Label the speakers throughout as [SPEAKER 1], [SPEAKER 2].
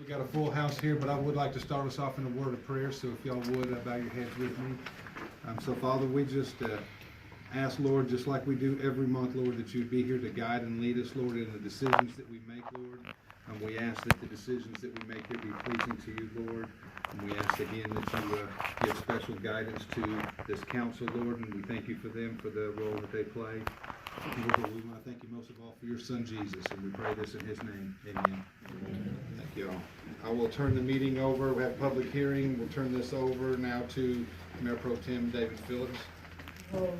[SPEAKER 1] got a full house here, but I would like to start us off in a word of prayer, so if y'all would bow your heads with me. So Father, we just ask, Lord, just like we do every month, Lord, that you'd be here to guide and lead us, Lord, in the decisions that we make, Lord. And we ask that the decisions that we make here be pleasing to you, Lord. And we ask again that you give special guidance to this council, Lord, and we thank you for them, for the role that they play. Lord, we want to thank you most of all for your son, Jesus, and we pray this in his name. Amen. Amen. Thank you all. I will turn the meeting over. We have public hearing. We'll turn this over now to Mayor Pro Tem David Phillips.
[SPEAKER 2] Let's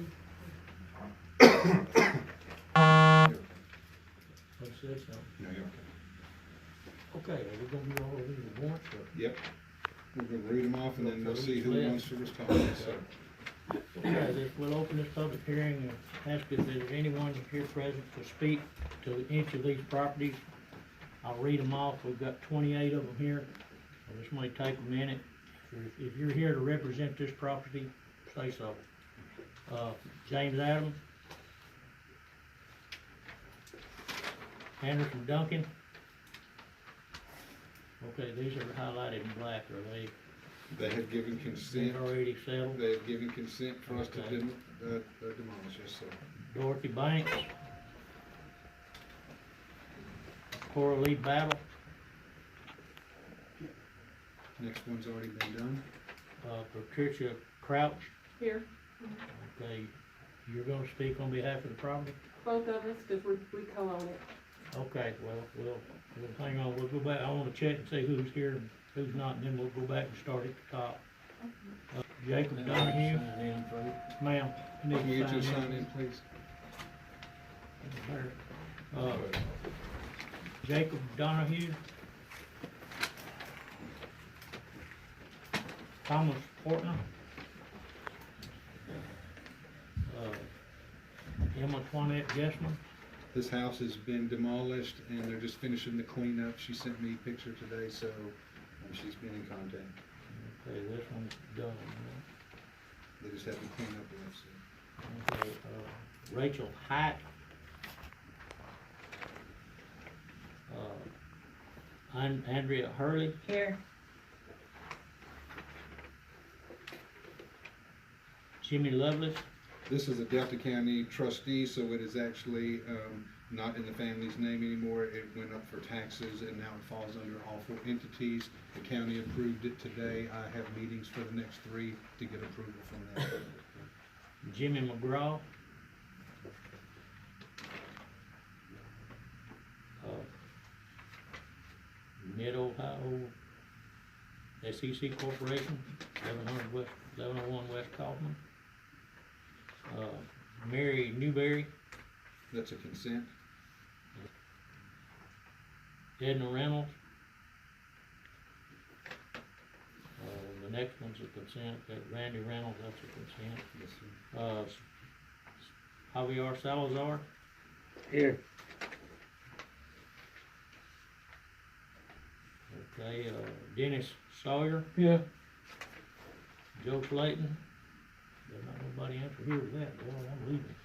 [SPEAKER 2] say something.
[SPEAKER 1] No, you're okay.
[SPEAKER 2] Okay, we're gonna do all of these at once, or?
[SPEAKER 1] Yep. We're going to read them off, and then we'll see who wants to respond. Yes, sir.
[SPEAKER 2] Okay, we'll open this public hearing and ask if there's anyone here present to speak to each of these properties. I'll read them off. We've got 28 of them here. This might take a minute. If you're here to represent this property, say so. James Adams. Anderson Duncan. Okay, these are highlighted in black, are they?
[SPEAKER 1] They have given consent.
[SPEAKER 2] Already settled?
[SPEAKER 1] They have given consent for us to
[SPEAKER 2] Okay.
[SPEAKER 1] demolish, yes, sir.
[SPEAKER 2] Dorothy Banks. Coralie Battle.
[SPEAKER 1] Next one's already been done.
[SPEAKER 2] Patricia Crouch.
[SPEAKER 3] Here,
[SPEAKER 2] Okay, you're gonna speak on behalf of the property?
[SPEAKER 3] both of us, because we co-own it.
[SPEAKER 2] Okay, well, we'll hang on, we'll go back, I wanna check and see who's here and who's not, and then we'll go back and start at the top. Jacob Donahue. Ma'am. you need
[SPEAKER 1] Can you
[SPEAKER 2] to
[SPEAKER 1] two sign
[SPEAKER 2] in.
[SPEAKER 1] in, please?
[SPEAKER 2] Jacob Donahue. Thomas Portner. Emma Toinette Jessman.
[SPEAKER 1] This house has been demolished, and they're just finishing the cleanup. She sent me a picture today, so she's been in contact.
[SPEAKER 2] Okay, this one's done.
[SPEAKER 1] They just have to clean up the rest.
[SPEAKER 2] Okay, Rachel Hyatt. Andrea Hurley.
[SPEAKER 3] Here.
[SPEAKER 2] Jimmy Lovelace.
[SPEAKER 1] This is a Delta County trustee, so it is actually not in the family's name anymore. It went up for taxes, and now it falls under all four entities. The county approved it today. I have meetings for the next 3 to get approval from that.
[SPEAKER 2] Jimmy McGraw. Mid-Ohio SEC Corporation, 1101 West Kaufman. Mary Newberry.
[SPEAKER 1] That's a consent.
[SPEAKER 2] Edna Reynolds. The next one's a consent. Randy Reynolds, that's a consent.
[SPEAKER 1] Yes, sir.
[SPEAKER 2] Javier Salazar.
[SPEAKER 4] Here.
[SPEAKER 2] Okay, Dennis Sawyer.
[SPEAKER 4] Yeah.
[SPEAKER 2] Joe Slayton. There's not nobody answer here with that, boy, I'm leaving.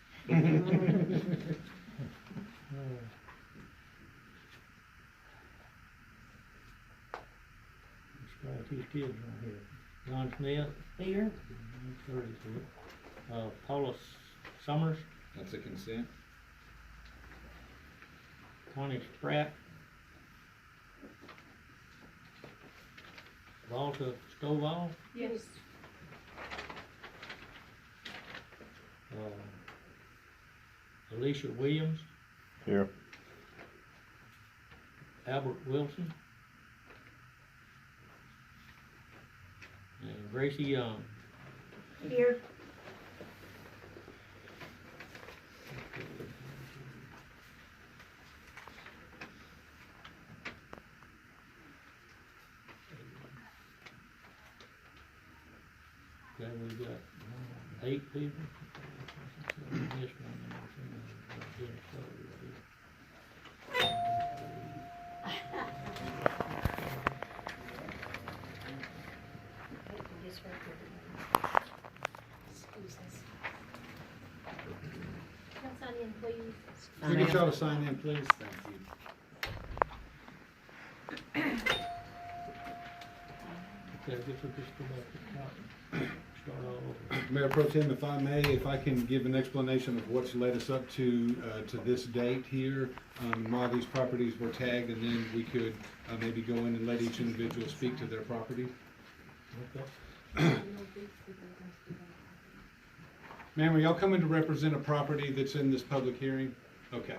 [SPEAKER 2] Let's try these kids on here. John Smith.
[SPEAKER 3] Here.
[SPEAKER 2] Paula Summers.
[SPEAKER 1] That's a consent.
[SPEAKER 2] Connie Spratt. Walter Stovall.
[SPEAKER 3] Yes.
[SPEAKER 2] Alicia Williams.
[SPEAKER 4] Here.
[SPEAKER 2] Albert Wilson. And Gracie Young.
[SPEAKER 3] Here.
[SPEAKER 2] Okay, we've got 8 people. This one,
[SPEAKER 5] Sign in, please.
[SPEAKER 1] Can you get y'all to sign in, please? Thank you.
[SPEAKER 2] Okay, I guess we'll just go back to the top and start all over.
[SPEAKER 1] Mayor Pro Tem, if I can give an explanation of what's led us up to this date here, why these properties were tagged, and then we could maybe go in and let each individual speak to their property.
[SPEAKER 2] Okay.
[SPEAKER 1] Ma'am, are y'all coming to represent a property that's in this public hearing? Okay,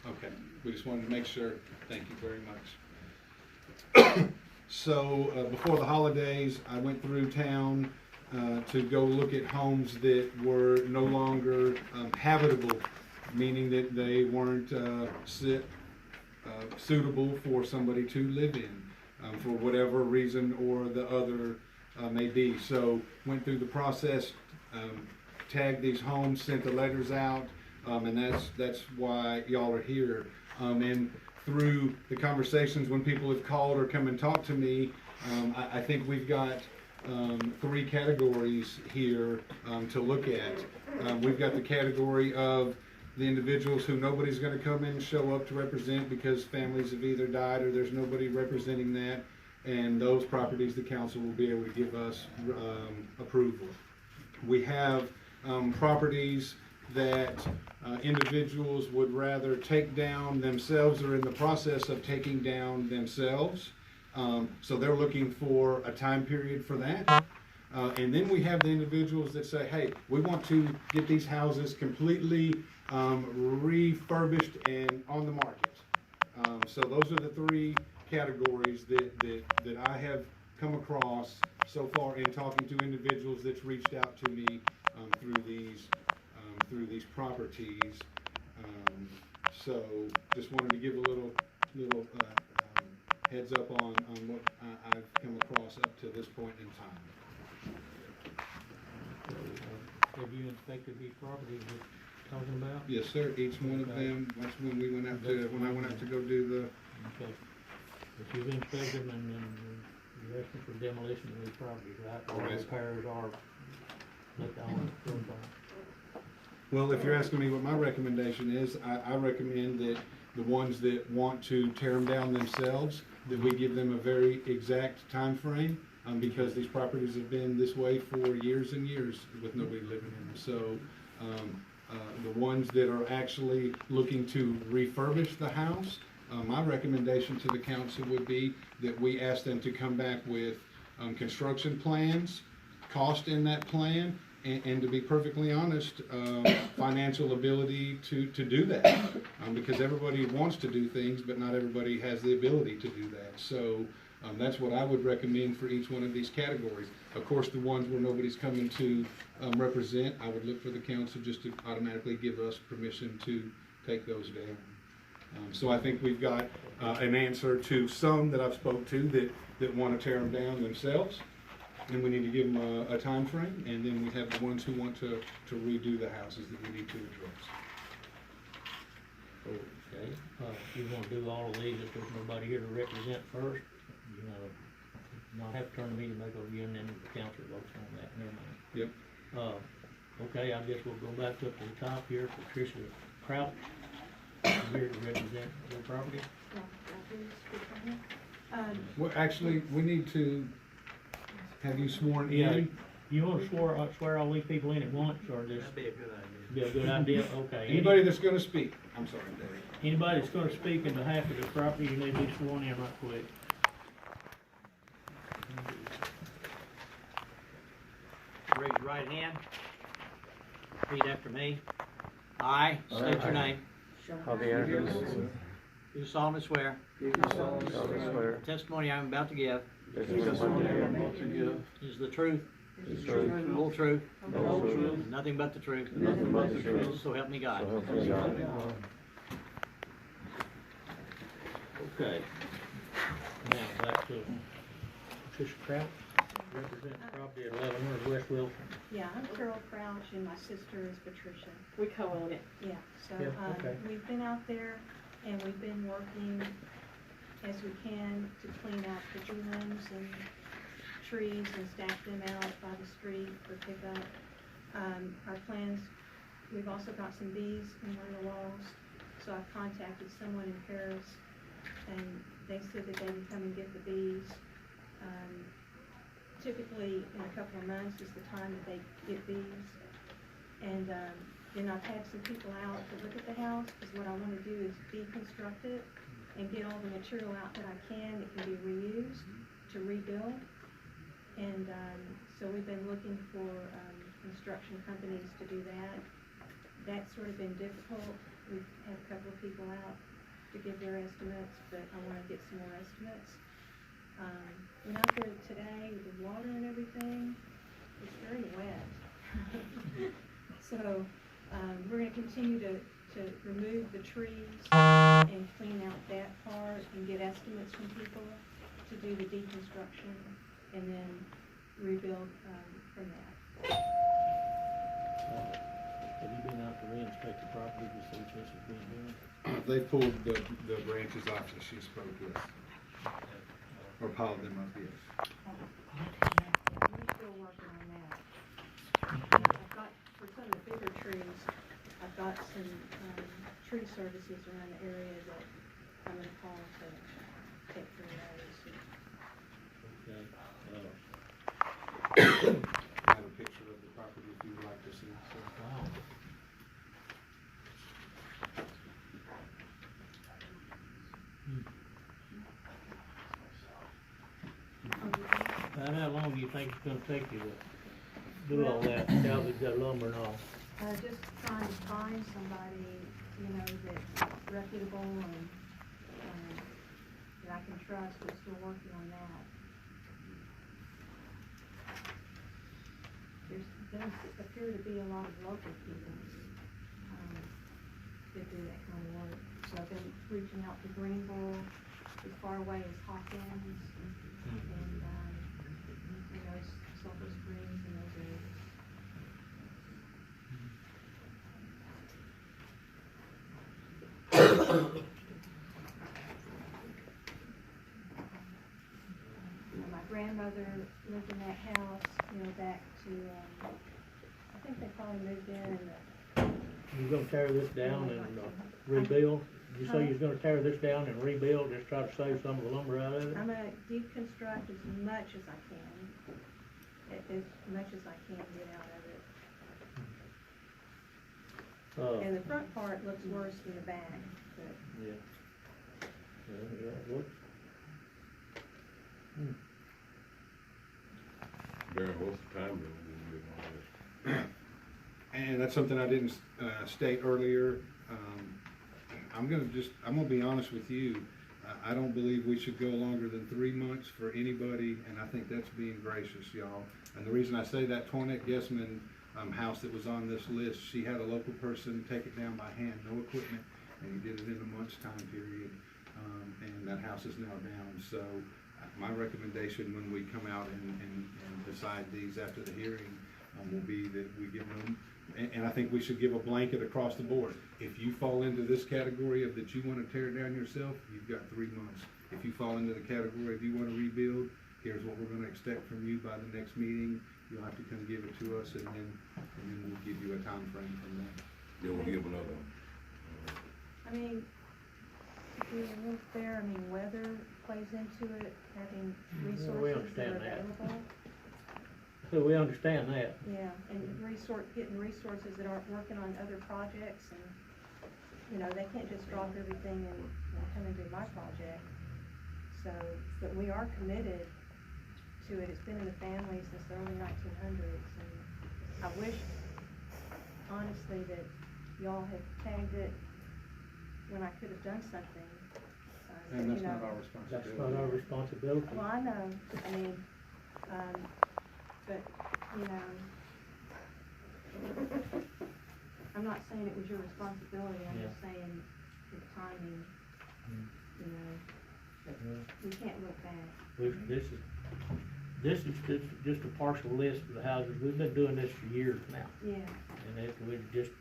[SPEAKER 1] okay. We just wanted to make sure. Thank you very much. So, before the holidays, I went through town to go look at homes that were no longer habitable, meaning that they weren't suitable for somebody to live in, for whatever reason or the other may be. So, went through the process, tagged these homes, sent the letters out, and that's why y'all are here. And through the conversations when people have called or come and talked to me, I think we've got 3 categories here to look at. We've got the category of the individuals who nobody's going to come in and show up to represent because families have either died or there's nobody representing that, and those properties the council will be able to give us approval. We have properties that individuals would rather take down themselves or in the process of taking down themselves. So they're looking for a time period for that. And then we have the individuals that say, hey, we want to get these houses completely refurbished and on the market. So those are the 3 categories that I have come across so far in talking to individuals that's reached out to me through these properties. So just wanted to give a little heads up on what I've come across up to this point in time.
[SPEAKER 2] So, have you inspected these properties we're talking about?
[SPEAKER 1] Yes, sir. Each one of them. That's when I went out to go do the.
[SPEAKER 2] Okay. But you've inspected them and you're asking for demolition of these properties, right? Or
[SPEAKER 1] Yes.
[SPEAKER 2] repairs or let the owner go by.
[SPEAKER 1] Well, if you're asking me what my recommendation is, I recommend that the ones that want to tear them down themselves, that we give them a very exact time frame, because these properties have been this way for years and years with nobody living in them. So the ones that are actually looking to refurbish the house, my recommendation to the council would be that we ask them to come back with construction plans, cost in that plan, and to be perfectly honest, financial ability to do that. Because everybody wants to do things, but not everybody has the ability to do that. So that's what I would recommend for each one of these categories. Of course, the ones where nobody's coming to represent, I would look for the council just to automatically give us permission to take those down. So I think we've got an answer to some that I've spoke to that want to tear them down themselves. And we need to give them a time frame, and then we have the ones who want to redo the houses that we need to address.
[SPEAKER 2] Okay, you wanna do all of these if there's nobody here to represent first? You know, not have to turn the meeting back over again, then the council votes on that, never mind.
[SPEAKER 1] Yep.
[SPEAKER 2] Okay, I guess we'll go back up to the top here, Patricia Crouch, here to represent your property.
[SPEAKER 1] Well, actually, we need to have you sworn
[SPEAKER 2] Yeah.
[SPEAKER 1] in.
[SPEAKER 2] You wanna swear all these people in at once, or just?
[SPEAKER 6] That'd be a good idea.
[SPEAKER 2] Be a good idea, okay.
[SPEAKER 1] Anybody that's going to speak. I'm sorry, Dave.
[SPEAKER 2] Anybody that's gonna speak in behalf of the property, you need to be sworn in right quick.
[SPEAKER 6] Raise your right hand. Repeat after me. I state your name.
[SPEAKER 4] Javier Hernandez.
[SPEAKER 6] Do solemnly swear
[SPEAKER 4] solemnly swear
[SPEAKER 6] the testimony I'm about to give
[SPEAKER 4] that the testimony I am about to give
[SPEAKER 6] is the truth,
[SPEAKER 4] is true,
[SPEAKER 6] the whole truth,
[SPEAKER 4] the whole truth,
[SPEAKER 6] and nothing but the truth.
[SPEAKER 4] and nothing but the truth.
[SPEAKER 6] So help me God.
[SPEAKER 4] So help me God.
[SPEAKER 2] Okay. Now, back to Patricia Crouch, represents property at 1100 West Wilson.
[SPEAKER 7] Yeah, I'm Carol Crouch and my sister is Patricia.
[SPEAKER 3] We co-own it.
[SPEAKER 7] Yeah, so,
[SPEAKER 2] Yeah, okay.
[SPEAKER 7] we've been out there and we've been working as we can to clean out the limbs and trees and stack them out by the street for pickup. Our plans, we've also got some bees in one of the walls, so I've contacted someone in Paris and they said that they would come and get the bees. usually in a couple of months is the time that they get these. And, then I've had some people out to look at the house, because what I wanna do is deconstruct it and get all the material out that I can, that can be reused to rebuild. And, so we've been looking for, construction companies to do that. That's sort of been difficult. We've had a couple of people out to give their estimates, but I wanna get some more estimates. Went out there today with the water and everything, it's very wet. So, we're gonna continue to remove the trees and clean out that part and get estimates from people to do the deconstruction and then rebuild, from that.
[SPEAKER 2] Have you been out to re-inspect the property to see if this is being done?
[SPEAKER 1] They pulled the branches off that she spoke with, or piled them up, yes.
[SPEAKER 7] We're still working on that. I've got, for some of the bigger trees, I've got some, tree services around the area that I'm gonna call to take care of those.
[SPEAKER 2] Okay,
[SPEAKER 1] I have a picture of the property if you would like to see, so.
[SPEAKER 2] wow. About how long do you think it's gonna take you to do all that, salvage that lumber and all?
[SPEAKER 7] Just trying to find somebody, you know, that's reputable and, that I can trust. We're still working on that. There does appear to be a lot of local people, that do that kind of work. So I've been reaching out to Greenville, as far away as Hawkins, and, you know, Sulphur Springs and those areas. My grandmother lived in that house, you know, back to, I think they probably moved in
[SPEAKER 2] You gonna tear this down and rebuild? Did you say you was gonna tear this down and rebuild, just try to save some of the lumber out of it?
[SPEAKER 7] I'm gonna deconstruct as much as I can, as much as I can get out of it. And the front part looks worse than the back, but
[SPEAKER 2] Yeah. Yeah, it looks.
[SPEAKER 4] Darren, what's the time limit when you get on this?
[SPEAKER 1] And that's something I didn't state earlier. I'm gonna be honest with you. I don't believe we should go longer than 3 months for anybody, and I think that's being gracious, y'all. And the reason I say that, Toinette Guessman house that was on this list, she had a local person take it down by hand, no equipment, and he did it in a month's time period. And that house is now down. So my recommendation when we come out and decide these after the hearing will be that we give them, and I think we should give a blanket across the board. If you fall into this category of that you want to tear it down yourself, you've got 3 months. If you fall into the category of you want to rebuild, here's what we're going to expect from you by the next meeting. You'll have to come give it to us, and then we'll give you a time frame from there.
[SPEAKER 4] You will give another.
[SPEAKER 7] I mean, to be real fair, I mean, weather plays into it, having
[SPEAKER 2] we
[SPEAKER 7] resources that
[SPEAKER 2] understand
[SPEAKER 7] are
[SPEAKER 2] that.
[SPEAKER 7] available.
[SPEAKER 2] So we understand that.
[SPEAKER 7] Yeah, and getting resources that aren't working on other projects, and, you know, they can't just drop everything and come and do my project. So, but we are committed to it. It's been in the family since the early 1900s, and I wish, honestly, that y'all had tagged it when I could have done something.
[SPEAKER 1] And
[SPEAKER 7] but,
[SPEAKER 1] that's
[SPEAKER 7] you know,
[SPEAKER 1] not our
[SPEAKER 2] That's
[SPEAKER 1] responsibility.
[SPEAKER 2] not our responsibility.
[SPEAKER 7] well, I know, I mean, but, you know, I'm not saying it was your responsibility, I'm just saying the timing, you know, we can't look back.
[SPEAKER 2] This is just a partial list of the houses. We've been doing this for years now.
[SPEAKER 7] Yeah,
[SPEAKER 2] And we just,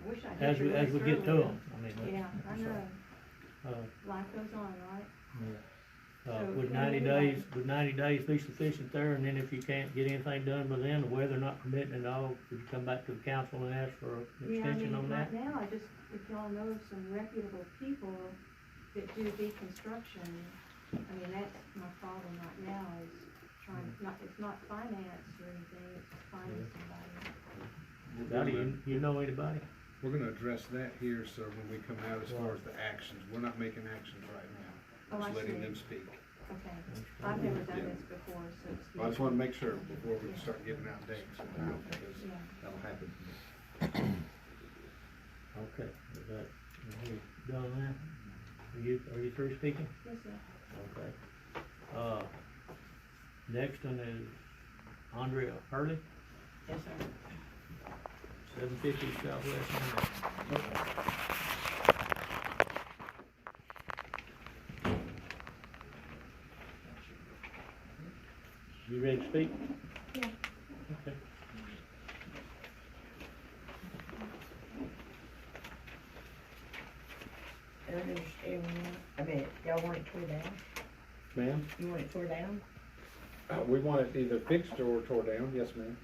[SPEAKER 7] I wish I
[SPEAKER 2] as
[SPEAKER 7] did your
[SPEAKER 2] we
[SPEAKER 7] list
[SPEAKER 2] get to
[SPEAKER 7] earlier.
[SPEAKER 2] them, I mean. that's-
[SPEAKER 7] Yeah, I know, life goes on, right?
[SPEAKER 2] Yeah.
[SPEAKER 7] So,
[SPEAKER 2] Would
[SPEAKER 7] yeah,
[SPEAKER 2] 90
[SPEAKER 7] anyway.
[SPEAKER 2] days be sufficient there, and then if you can't get anything done by then, the weather not permitting at all, would you come back to the council and ask for an
[SPEAKER 7] Yeah, I
[SPEAKER 2] extension
[SPEAKER 7] mean,
[SPEAKER 2] on that?
[SPEAKER 7] right now, if y'all know of some reputable people that do deconstruction, I mean, that's my problem right now, is not it's not finance or anything, it's finding somebody.
[SPEAKER 2] Scotty, you know anybody?
[SPEAKER 1] We're gonna address that here, sir, when we come out as far as the actions. We're not making actions right now.
[SPEAKER 7] Oh, I
[SPEAKER 1] Just letting
[SPEAKER 7] see.
[SPEAKER 1] them speak.
[SPEAKER 7] Okay, I've never done
[SPEAKER 1] Yeah.
[SPEAKER 7] this before, so it's.
[SPEAKER 1] I just wanna make sure before we start giving out dates and time, because
[SPEAKER 7] Yeah.
[SPEAKER 1] that'll happen.
[SPEAKER 2] Okay, is that, are you done now? Are you through speaking?
[SPEAKER 7] Yes, sir.
[SPEAKER 2] Okay. Next one is Andrea Hurley,
[SPEAKER 7] Yes, sir.
[SPEAKER 2] 750 Southwest Monroe. You ready to speak?
[SPEAKER 7] Yeah.
[SPEAKER 2] Okay.
[SPEAKER 8] I don't understand, I mean, y'all want it tore down?
[SPEAKER 1] Ma'am?
[SPEAKER 8] You want it tore down?
[SPEAKER 1] We want it either fixed or tore down, yes, ma'am.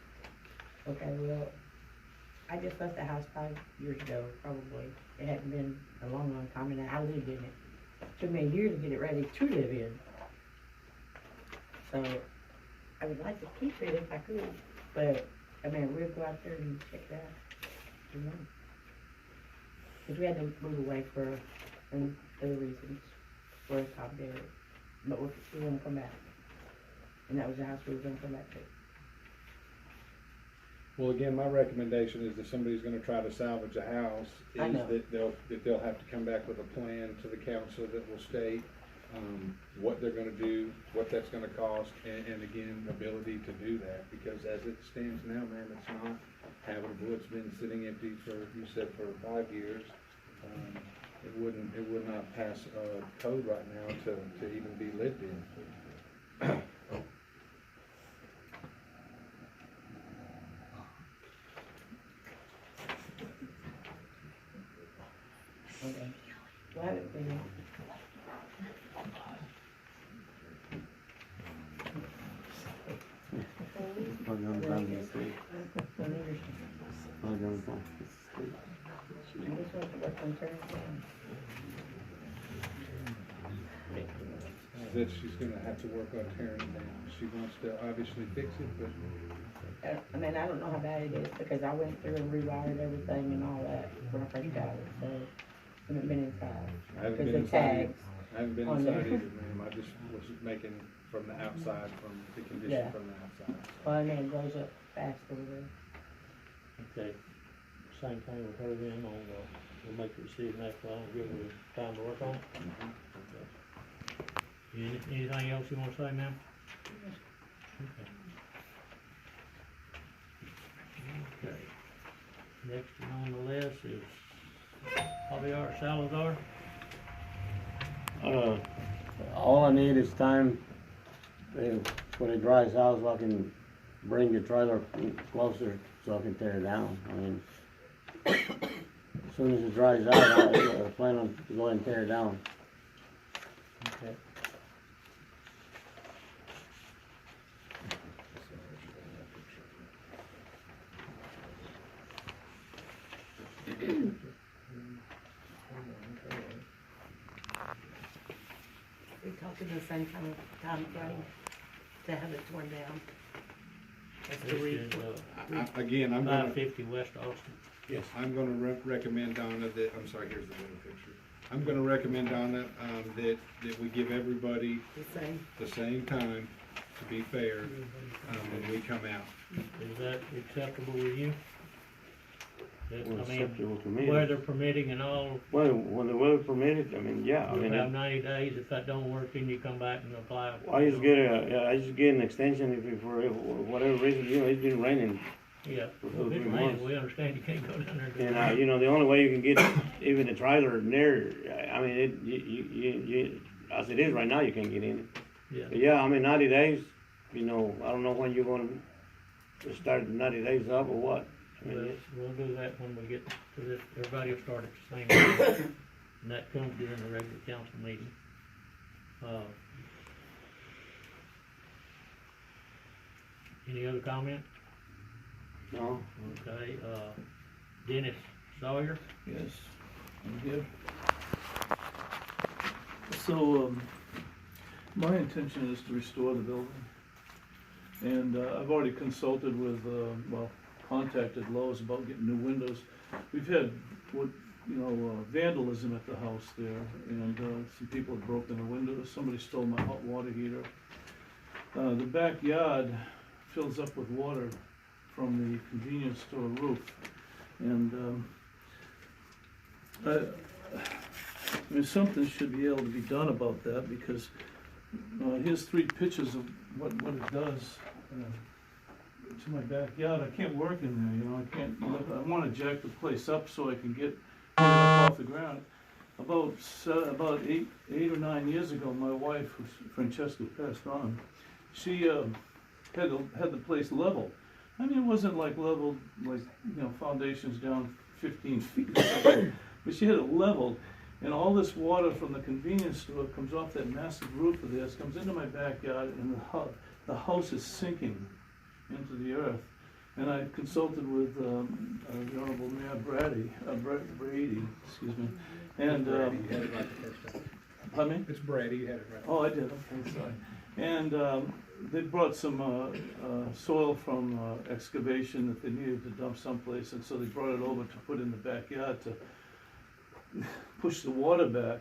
[SPEAKER 8] Okay, well, I just left the house 5 years ago, probably. It hadn't been a long, long time, and I lived in it. Took me a year to get it ready to live in. So, I would like to keep it if I could, but, I mean, we'll go out there and check it out. You know? Cause we had to move away for other reasons, for a top there, but we wanna come back. And that was the house we were gonna come back to.
[SPEAKER 1] Well, again, my recommendation is if somebody's gonna try to salvage a house,
[SPEAKER 8] I
[SPEAKER 1] is
[SPEAKER 8] know.
[SPEAKER 1] that they'll have to come back with a plan to the council that will state, what they're gonna do, what that's gonna cost, and again, ability to do that, because as it stands now, ma'am, it's not habitable. It's been sitting empty for, you said, for 5 years. It would not pass, code right now to even be lived in.
[SPEAKER 8] Okay. Well, I haven't been.
[SPEAKER 9] Probably on the bottom of the street. Probably on the bottom of the street.
[SPEAKER 8] I just want to work on turning it down.
[SPEAKER 1] That she's gonna have to work on tearing it down. She wants to obviously fix it, but
[SPEAKER 8] I mean, I don't know how bad it is, because I went through and rewired everything and all that when I first got it, so I haven't been inside.
[SPEAKER 1] I haven't
[SPEAKER 8] Because
[SPEAKER 1] been
[SPEAKER 8] the
[SPEAKER 1] inside either.
[SPEAKER 8] tags
[SPEAKER 1] I haven't been
[SPEAKER 8] on
[SPEAKER 1] inside
[SPEAKER 8] there.
[SPEAKER 1] either, ma'am. I just was making from the outside, from the condition
[SPEAKER 8] Yeah.
[SPEAKER 1] from the outside.
[SPEAKER 8] Well, I mean, it grows up fast over there.
[SPEAKER 2] Okay. Same thing with her then on we'll make the decision after I give her time to work on it. Okay. Anything else you wanna say, ma'am? Okay. Okay. Next one on the list is Javier Salazar.
[SPEAKER 9] All I need is time, when it dries out, so I can bring the trailer closer so I can tear it down. I mean, as soon as it dries out, I plan on to go ahead and tear it down.
[SPEAKER 2] Okay.
[SPEAKER 8] We talked in the same time frame to have it torn down. That's the
[SPEAKER 2] This
[SPEAKER 8] reason.
[SPEAKER 2] is,
[SPEAKER 1] Again, I'm gonna,
[SPEAKER 2] 550 West Austin.
[SPEAKER 1] yes, I'm gonna recommend, Donna, that, I'm sorry, here's the little picture. I'm gonna recommend, Donna, that we give everybody
[SPEAKER 8] The same.
[SPEAKER 1] the same time, to be fair, when we come out.
[SPEAKER 2] Is that acceptable with you? That-
[SPEAKER 9] Well,
[SPEAKER 2] I mean,
[SPEAKER 9] acceptable to me.
[SPEAKER 2] weather permitting and all,
[SPEAKER 9] Well, when the weather permitted, I mean, yeah, I
[SPEAKER 2] you'll
[SPEAKER 9] mean,
[SPEAKER 2] have 90 days. If that don't work, then you come back and apply.
[SPEAKER 9] I just get I just get an extension if for whatever reason, it's been raining.
[SPEAKER 2] Yeah,
[SPEAKER 9] for
[SPEAKER 2] well, if it's
[SPEAKER 9] 3
[SPEAKER 2] raining,
[SPEAKER 9] months.
[SPEAKER 2] we understand you can't go down there. and do
[SPEAKER 9] And,
[SPEAKER 2] that.
[SPEAKER 9] the only way you can get even the trailer near, I mean, you, as it is right now, you can't get in it.
[SPEAKER 2] Yeah,
[SPEAKER 9] But yeah, I mean, 90 days, I don't know when you're gonna start the 90 days up or what. I mean,
[SPEAKER 2] we'll do that when we get to this. Everybody will start at the same time. And that comes during the regular council meeting. Any other comment?
[SPEAKER 9] no,
[SPEAKER 2] Okay, Dennis Sawyer?
[SPEAKER 10] Yes, I'm good. So, my intention is to restore the building. And I've already consulted with, contacted Lowe's about getting new windows. We've had, vandalism at the house there, and some people have broken the windows, somebody stole my hot water heater. The backyard fills up with water from the convenience store roof, and something should be able to be done about that, because here's 3 pictures of what it does to my backyard. I can't work in there, I can't, I wanna jack the place up so I can get it up off the ground. About 8 or 9 years ago, my wife, Francesca, passed on. She had the place leveled. I mean, it wasn't like leveled, foundations down 15 feet or something, but she had it leveled. And all this water from the convenience store comes off that massive roof of theirs, comes into my backyard, and the house is sinking into the earth. And I consulted with the Honorable Mayor Brady, excuse me, and pardon me?
[SPEAKER 1] It's Brady, you had it right.
[SPEAKER 10] Oh, I did. Okay, sorry. And they brought some soil from excavation that they needed to dump someplace, and so they brought it over to put in the backyard to push the water back.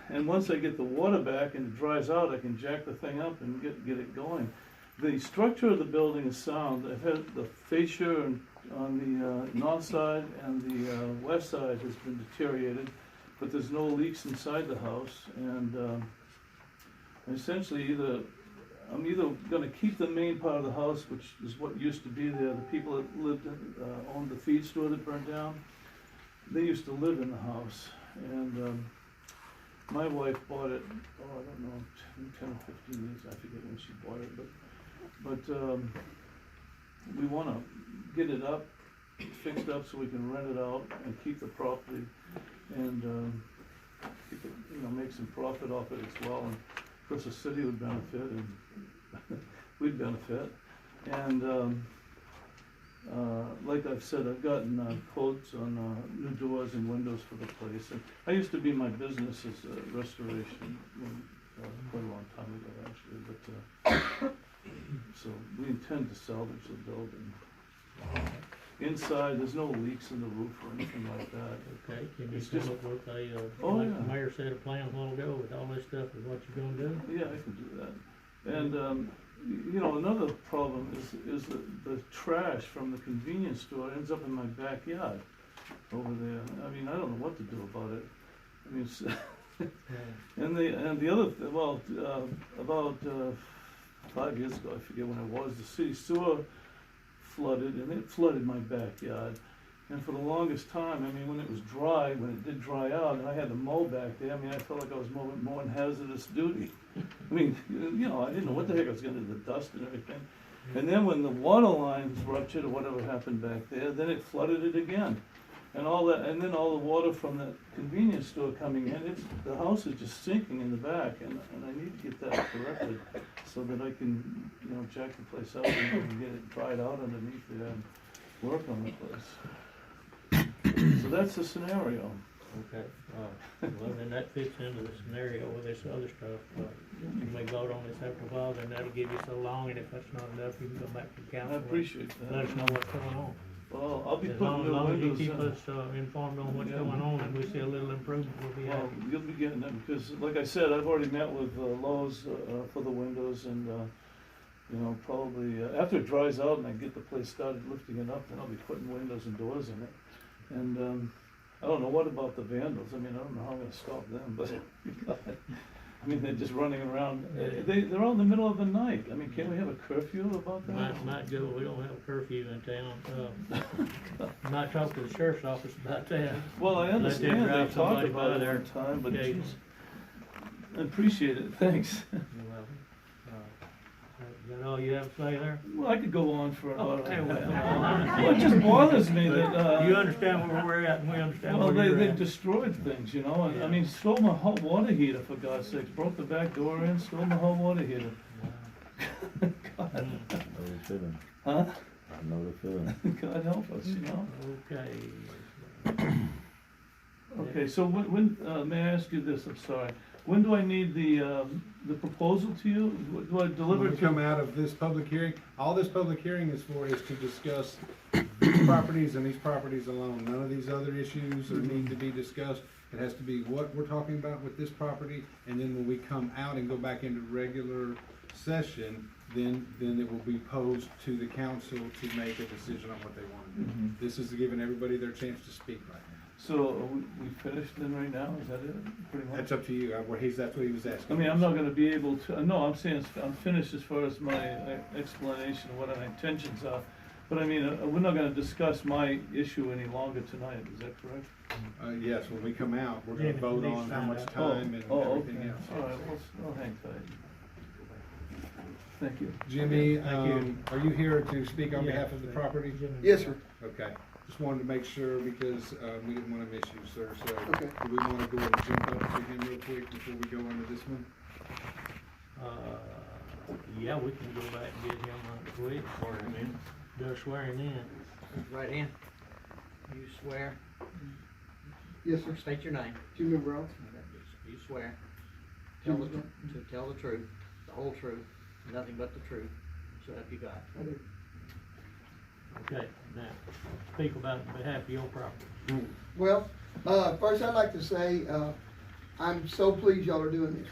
[SPEAKER 10] And once I get the water back and it dries out, I can jack the thing up and get it going. The structure of the building is sound. I've had the fascia on the north side and the west side has been deteriorated, but there's no leaks inside the house. And essentially, I'm either going to keep the main part of the house, which is what used to be there. The people that lived owned the feed store that burned down. They used to live in the house, and my wife bought it, I don't know, 10 or 15 years, I forget when she bought it, but we want to get it up, fixed up so we can rent it out and keep the property, and keep it, make some profit off it as well. And of course the city would benefit, and we'd benefit. And like I've said, I've gotten quotes on new doors and windows for the place. And I used to be, my business is restoration, quite a long time ago actually, but so we intend to salvage the building. Inside, there's no leaks in the roof or anything like that.
[SPEAKER 2] Okay, can you
[SPEAKER 10] It's
[SPEAKER 2] come
[SPEAKER 10] just-
[SPEAKER 2] up with a,
[SPEAKER 10] Oh,
[SPEAKER 2] like
[SPEAKER 10] yeah.
[SPEAKER 2] the mayor said a plan a while ago, with all this stuff is what you're gonna do?
[SPEAKER 10] Yeah, I can do that. And another problem is the trash from the convenience store ends up in my backyard over there. I mean, I don't know what to do about it. I mean, it's and the other about 5 years ago, I forget when it was, the city sewer flooded, and it flooded my backyard. And for the longest time, I mean, when it was dry, when it did dry out, and I had to mow back there, I mean, I felt like I was mowing hazardous duty. I mean, I didn't know what the heck I was gonna do, the dust and everything. And then when the water lines ruptured or whatever happened back there, then it flooded it again. And all that, and then all the water from the convenience store coming in, the house is just sinking in the back, and I need to get that corrected so that I can, jack the place up and get it dried out underneath there and work on the place. So that's the scenario.
[SPEAKER 2] Okay, well, then that fits into the scenario with this other stuff. You may vote on this after a while, then that'll give you so long, and if that's not enough, you can go back to the
[SPEAKER 10] I
[SPEAKER 2] council.
[SPEAKER 10] appreciate that.
[SPEAKER 2] Let us know what's going on.
[SPEAKER 10] Well, I'll be
[SPEAKER 2] As
[SPEAKER 10] putting
[SPEAKER 2] long
[SPEAKER 10] new
[SPEAKER 2] as you
[SPEAKER 10] windows
[SPEAKER 2] keep
[SPEAKER 10] in.
[SPEAKER 2] us informed on what's
[SPEAKER 10] Yeah.
[SPEAKER 2] going on, and we see a little improvement, we'll be
[SPEAKER 10] Well,
[SPEAKER 2] happy.
[SPEAKER 10] you'll be getting it, because like I said, I've already met with Lowe's for the windows, and probably after it dries out and I get the place started lifting it up, then I'll be putting windows and doors in it. And I don't know, what about the vandals? I mean, I don't know how I'm gonna stop them, but I mean, they're just running around. They're all in the middle of the night. I mean, can't we have a curfew about that?
[SPEAKER 2] Might go, we don't have a curfew in town. Might talk to the sheriff's office about that.
[SPEAKER 10] Well, I understand they
[SPEAKER 2] drive
[SPEAKER 10] talked
[SPEAKER 2] somebody
[SPEAKER 10] about
[SPEAKER 2] by
[SPEAKER 10] it
[SPEAKER 2] there
[SPEAKER 10] one time, but
[SPEAKER 2] occasionally.
[SPEAKER 10] geez, I appreciate it, thanks.
[SPEAKER 2] Is that all you have to say there?
[SPEAKER 10] Well, I could go on for about.
[SPEAKER 2] Okay, well.
[SPEAKER 10] Well, it just bothers me that.
[SPEAKER 2] You understand where we're at, and we understand
[SPEAKER 10] Well,
[SPEAKER 2] where you're
[SPEAKER 10] they
[SPEAKER 2] at.
[SPEAKER 10] destroyed things, and I
[SPEAKER 2] Yeah.
[SPEAKER 10] mean, stole my hot water heater, for God's sakes, broke the back door in, stole my hot water heater. God,
[SPEAKER 2] Mm.
[SPEAKER 9] Know the feeling.
[SPEAKER 10] huh?
[SPEAKER 9] I know the feeling.
[SPEAKER 10] God help us,
[SPEAKER 2] Okay.
[SPEAKER 10] Okay, so when, may I ask you this, I'm sorry, when do I need the proposal to you? Do I deliver
[SPEAKER 1] When
[SPEAKER 10] it
[SPEAKER 1] we
[SPEAKER 10] to?
[SPEAKER 1] come out of this public hearing, all this public hearing is for is to discuss these properties and these properties alone. None of these other issues are need to be discussed. It has to be what we're talking about with this property, and then when we come out and go back into regular session, then it will be posed to the council to make a decision on what they want to do. This is giving everybody their chance to speak right now.
[SPEAKER 10] So are we finished then right now? Is that it? Pretty much?
[SPEAKER 1] That's up to you. That's what he was
[SPEAKER 10] I
[SPEAKER 1] asking.
[SPEAKER 10] mean, I'm not gonna be able to, no, I'm saying I'm finished as far as my explanation of what our intentions are. But I mean, we're not gonna discuss my issue any longer tonight, is that correct?
[SPEAKER 1] Yes, when we come out, we're gonna
[SPEAKER 2] Jimmy,
[SPEAKER 1] vote
[SPEAKER 2] please
[SPEAKER 1] on how
[SPEAKER 2] find
[SPEAKER 1] much
[SPEAKER 2] out.
[SPEAKER 1] time and everything
[SPEAKER 10] Okay.
[SPEAKER 1] else.
[SPEAKER 10] All right, we'll hang tight. Thank you.
[SPEAKER 1] Jimmy,
[SPEAKER 2] Thank you.
[SPEAKER 1] are you here to speak on
[SPEAKER 2] Yeah.
[SPEAKER 1] behalf of the property?
[SPEAKER 2] Jimmy.
[SPEAKER 11] Yes, sir.
[SPEAKER 1] Okay, just wanted to make sure because, we didn't wanna miss you, sir, so.
[SPEAKER 11] Okay.
[SPEAKER 1] Do we wanna go ahead and jump up to him real quick before we go into this one?
[SPEAKER 2] Yeah, we can go back and get him quick,
[SPEAKER 6] Swear him in.
[SPEAKER 2] do a swearing in.
[SPEAKER 6] Right hand. You swear,
[SPEAKER 11] Yes, sir.
[SPEAKER 6] state your name.
[SPEAKER 11] Jimmy Brown.
[SPEAKER 6] You swear to tell the truth, the whole truth, nothing but the truth, so help you God.
[SPEAKER 11] I do.
[SPEAKER 2] Okay, now, speak about on behalf of your property.
[SPEAKER 11] Well, first I'd like to say, I'm so pleased y'all are doing this.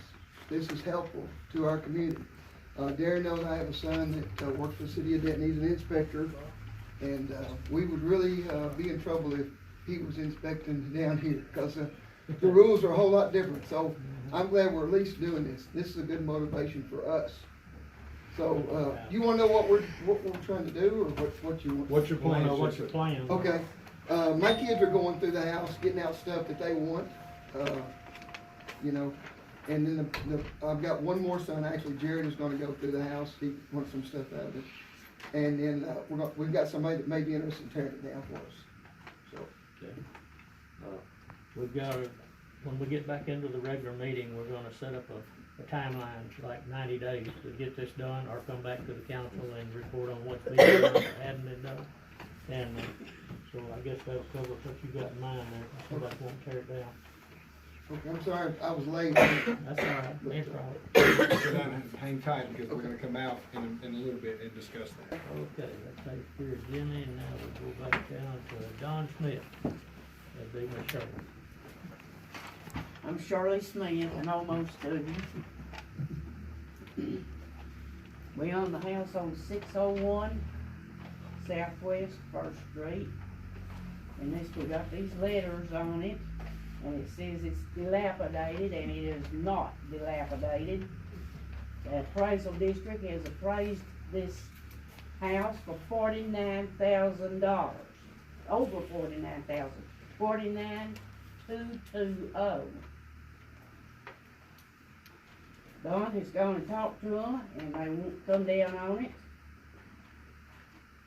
[SPEAKER 11] This is helpful to our community. Darren knows I have a son that works for the city of Denton. He's an inspector. And we would really be in trouble if he was inspecting down here because the rules are a whole lot different. So I'm glad we're at least doing this. This is a good motivation for us. So you want to know what we're trying to do, or what you want?
[SPEAKER 1] What's your plan?
[SPEAKER 2] What's your plan?
[SPEAKER 11] Okay. My kids are going through the house, getting out stuff that they want. You know, and then I've got one more son. Actually, Jared is going to go through the house. He wants some stuff out of it. And then we've got somebody that may be interested in tearing it down for us. So.
[SPEAKER 2] Okay. We've got, when we get back into the regular meeting, we're gonna set up a timeline, like 90 days to get this done, or come back to the council and report on what's being done or hadn't been done. And so I guess that'll cover what you got in mind there, somebody won't tear it down.
[SPEAKER 11] Okay, I'm sorry I was late.
[SPEAKER 2] That's all right, that's all right.
[SPEAKER 1] Sit down and hang tight because we're gonna come out in a little bit and discuss that.
[SPEAKER 2] Okay, that takes care of Jimmy, and now we'll go back down to Don Smith. That'd be my Shirley.
[SPEAKER 12] I'm Shirley Smith, an almost student. We own the house on 601 Southwest First Street. And this, we got these letters on it, and it says it's dilapidated, and it is not dilapidated. The appraisal district has appraised this house for $49,000, over $49,000, $49,220. Don has gone and talked to them, and they won't come down on it.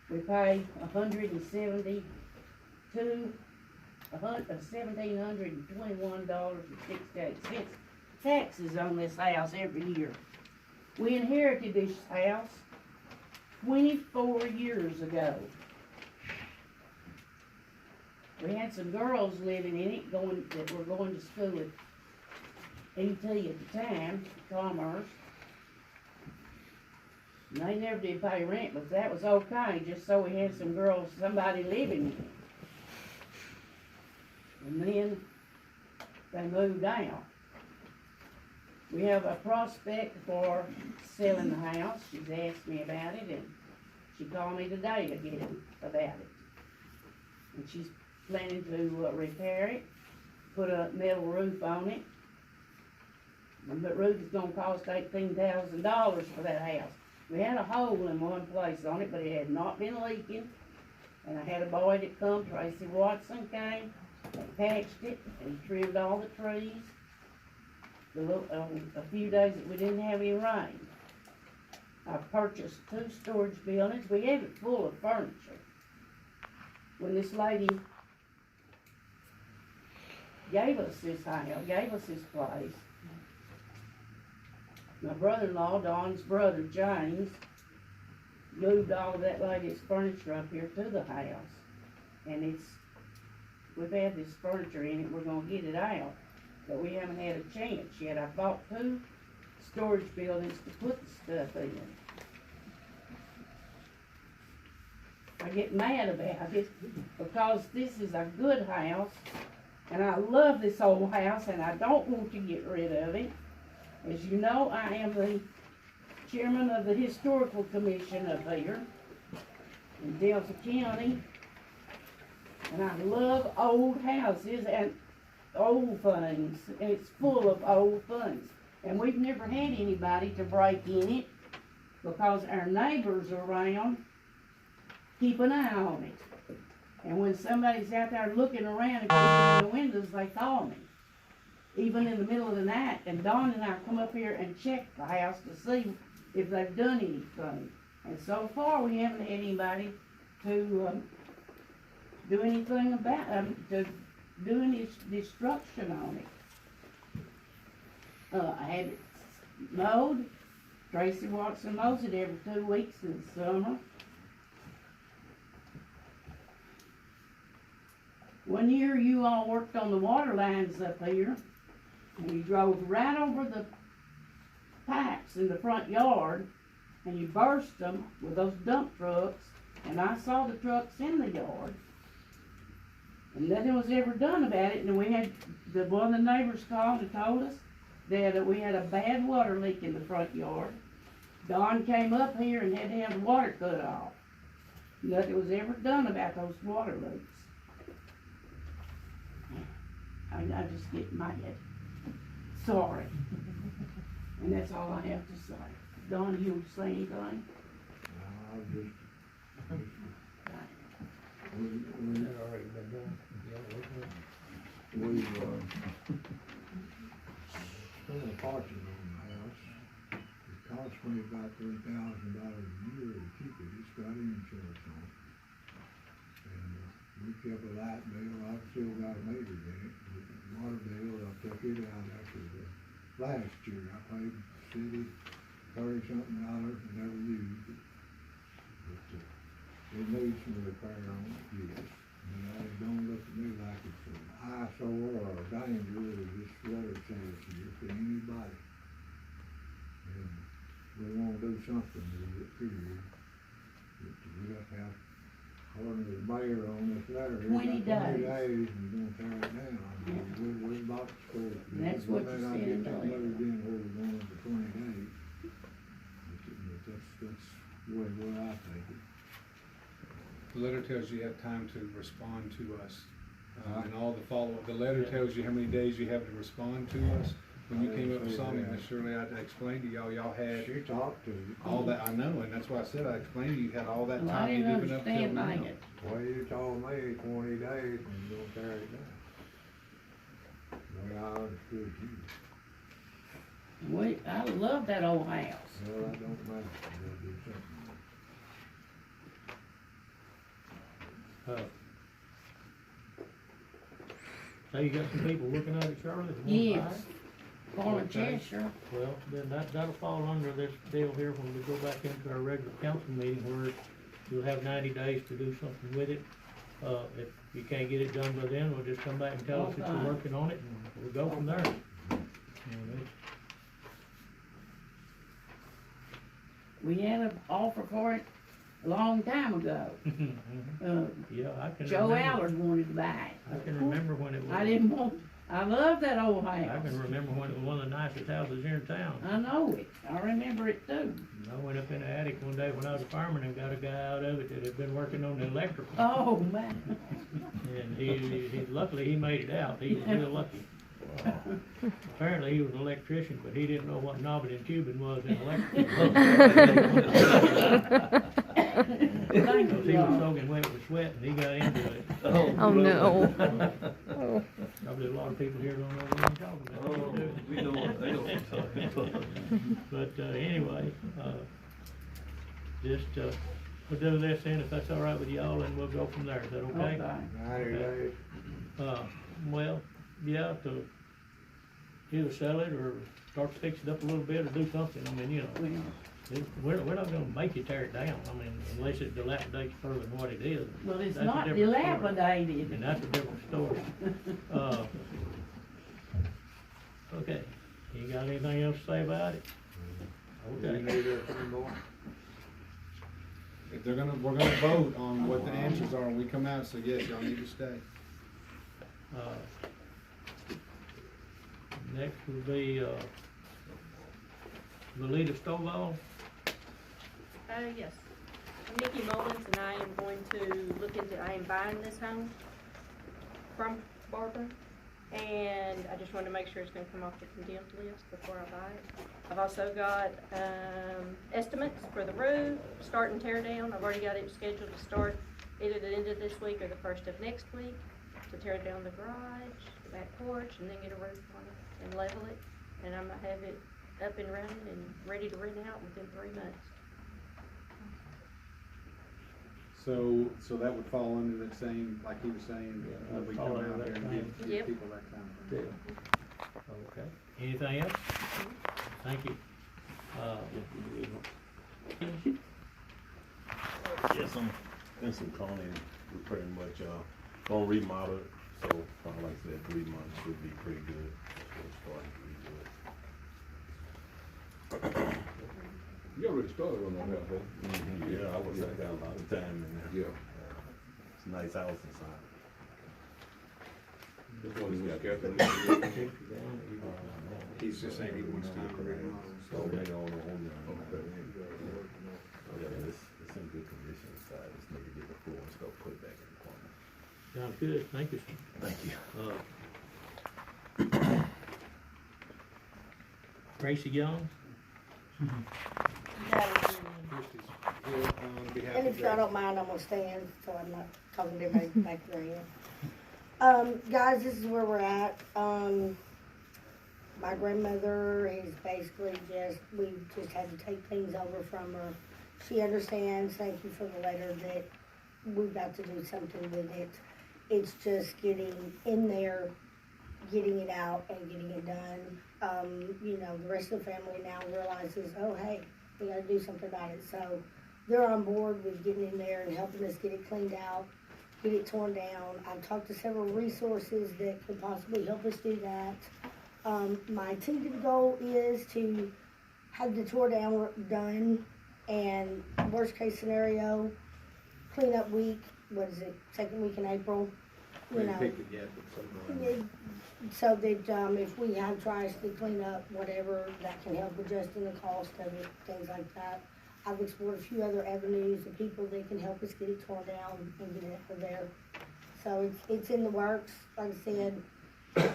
[SPEAKER 12] We pay $1,721.68 taxes on this house every year. We inherited this house 24 years ago. We had some girls living in it that were going to school at ET at the time, Commerce. And they never did pay rent, but that was okay, just so we had some girls, somebody living in it. And then they moved out. We have a prospect for selling the house. She's asked me about it, and she called me today again about it. And she's planning to repair it, put a metal roof on it. And the roof is gonna cost $18,000 for that house. We had a hole in one place on it, but it had not been leaking. And I had a boy that come, Tracy Watson came, and patched it and trimmed all the trees. A few days that we didn't have any rain. I purchased 2 storage buildings. We have it full of furniture. When this lady gave us this house, gave us this place, my brother-in-law, Don's brother, James, moved all of that lady's furniture up here to the house. And we've had this furniture in it, we're gonna get it out. but we haven't had a chance yet. I bought 2 storage buildings to put the stuff in. I get mad about it because this is a good house and I love this old house and I don't want to get rid of it. As you know, I am the chairman of the Historical Commission up here in Delta County. And I love old houses and old things, and it's full of old things. And we've never had anybody to break in it because our neighbors around keep an eye on it. And when somebody's out there looking around and peeping in the windows, they call me. Even in the middle of the night, and Dawn and I come up here and check the house to see if they've done anything. And so far, we haven't had anybody to do anything about, to do any destruction on it. I had it mowed. Tracy Watson mows it every 2 weeks in the summer. One year you all worked on the water lines up here, and you drove right over the pipes in the front yard, and you burst them with those dump trucks, and I saw the trucks in the yard. And nothing was ever done about it, and we had, one of the neighbors called and told us that we had a bad water leak in the front yard. Don came up here and had to have the water cut off. Nothing was ever done about those water leaks. I just get mad. Sorry. And that's all I have to say. Don, you want to say anything?
[SPEAKER 13] We've spent a fortune on the house. It cost me about $3,000 a year to keep it. It's got insurance on it. And we kept a light bill. I've still got a meter in it. The water bill, I took it out after the last year. I paid the city $30-something and never used it. But it needs some repair on it, yes. It don't look to me like it's an eyesore or a danger, as this letter says here, to anybody. And we want to do something with it, period. But we got to have, according to the mayor on this letter,
[SPEAKER 12] 20 days.
[SPEAKER 13] 20 days and we're gonna tear it down. We're about to score it.
[SPEAKER 12] That's what you
[SPEAKER 13] We may not
[SPEAKER 12] said
[SPEAKER 13] get that
[SPEAKER 12] earlier.
[SPEAKER 13] moved in where we're going for 20 days. But that's the way I take it.
[SPEAKER 1] The letter tells you have time to respond to us, and all the follow-up. The letter tells you how many days you have to respond to us. When you came up with something, Miss Shirley, I explained to y'all had
[SPEAKER 13] She talked to you.
[SPEAKER 1] all that, I know, and that's why I said, I explained to you, had all that
[SPEAKER 12] Well, I
[SPEAKER 1] time
[SPEAKER 12] didn't
[SPEAKER 1] even up till
[SPEAKER 12] understand
[SPEAKER 1] now.
[SPEAKER 12] that.
[SPEAKER 13] Well, you told me 20 days and you're gonna tear it down. The way I understood you.
[SPEAKER 12] I love that old house.
[SPEAKER 13] Well, that don't matter. They'll do something.
[SPEAKER 2] So you got some people looking at it, Charlie? that wanna buy
[SPEAKER 12] Yes.
[SPEAKER 2] it?
[SPEAKER 12] Farmer
[SPEAKER 2] Okay.
[SPEAKER 12] Cheshire.
[SPEAKER 2] Well, then that'll fall under this deal here when we go back into our regular council meeting where you'll have 90 days to do something with it. If you can't get it done by then, we'll just come back and tell us that
[SPEAKER 12] Okay.
[SPEAKER 2] you're working on it and we'll go from there.
[SPEAKER 12] We had an offer for it a long time ago.
[SPEAKER 2] Yeah, I can
[SPEAKER 12] Joe
[SPEAKER 2] remember.
[SPEAKER 12] Allard wanted to buy it.
[SPEAKER 2] I can remember when it was.
[SPEAKER 12] I didn't want, I love that old
[SPEAKER 2] I
[SPEAKER 12] house.
[SPEAKER 2] can remember when it was one of the nicest houses here in town.
[SPEAKER 12] I know it. I remember it too.
[SPEAKER 2] I went up in the attic one day when I was a fireman and got a guy out of it that had been working on the electrical.
[SPEAKER 12] Oh, man.
[SPEAKER 2] And he luckily he made it out. He was real lucky. Apparently he was an electrician, but he didn't know what knobbing and tubing was in electrical. Because he was soaking wet with sweat and he got into it.
[SPEAKER 4] Oh,
[SPEAKER 5] no.
[SPEAKER 2] Probably a lot of people here don't know what I'm talking about.
[SPEAKER 4] Oh, we know, I know what you're talking about.
[SPEAKER 2] But anyway, just we'll do this then, if that's all right with y'all, and we'll go from there. Is that okay?
[SPEAKER 13] 90 days.
[SPEAKER 2] Well, yeah, to either sell it or start to fix it up a little bit or do something. I mean, you know, we're not gonna make you tear it down. I mean, unless it dilapidates further than what it is.
[SPEAKER 12] Well, it's
[SPEAKER 2] That's a
[SPEAKER 12] not
[SPEAKER 2] different story.
[SPEAKER 12] dilapidated.
[SPEAKER 2] And that's a different story. Okay, you got anything else to say about it? Okay.
[SPEAKER 1] If we're gonna vote on what the answers are, and we come out, so yes, y'all need to stay.
[SPEAKER 2] Next will be, Valita Stovall.
[SPEAKER 3] Yes. Nikki Mullins and I am going to look into, I am buying this home from Barbara. And I just wanted to make sure it's gonna come off the condemned list before I buy it. I've also got, estimates for the roof, start and tear down. I've already got it scheduled to start either the end of this week or the first of next week, to tear down the garage, the back porch, and then get a roof on it and level it. And I'm gonna have it up and running and ready to rent out within 3 months.
[SPEAKER 1] So that would fall under that same, like he was saying, when we come out here and give
[SPEAKER 3] Yep.
[SPEAKER 1] people that kind of thing.
[SPEAKER 2] Okay. Anything else? Thank you.
[SPEAKER 4] Yes, I'm Vincent Coney, we're pretty much, gonna remodel it, so, like I said, 3 months should be pretty good. It's starting to be good.
[SPEAKER 14] You already started on that house, huh?
[SPEAKER 4] Yeah, I was, I got a lot of time in there.
[SPEAKER 14] Yeah.
[SPEAKER 4] It's a nice house inside.
[SPEAKER 14] This one is Catherine.
[SPEAKER 1] He's just saying he wants time to remodel.
[SPEAKER 4] So they all on there.
[SPEAKER 14] Okay.
[SPEAKER 4] Yeah, it's in good condition inside, just need to get the floor and stuff put back in the corner.
[SPEAKER 2] Sounds good, thank you, sir.
[SPEAKER 4] Thank you.
[SPEAKER 2] Tracy Young?
[SPEAKER 1] Christie's here on behalf
[SPEAKER 15] And
[SPEAKER 1] of
[SPEAKER 15] if y'all
[SPEAKER 1] Jason.
[SPEAKER 15] don't mind, I'm gonna stand, so I'm not talking to everybody back there. Guys, this is where we're at. My grandmother is basically we just had to take things over from her. She understands, thank you for the letter, that we've got to do something with it. It's just getting in there, getting it out and getting it done. The rest of the family now realizes, oh, hey, we gotta do something about it. So they're on board with getting in there and helping us get it cleaned out, get it torn down. I've talked to several resources that could possibly help us do that. My tentative goal is to have the tore down work done, and worst case scenario, cleanup week, what is it, second week in April?
[SPEAKER 1] We haven't picked it yet, but somewhere.
[SPEAKER 15] So that, if we have trash to clean up, whatever, that can help adjusting the cost of it, things like that. I've explored a few other avenues of people that can help us get it torn down and get it out of there. So it's in the works. Like I said,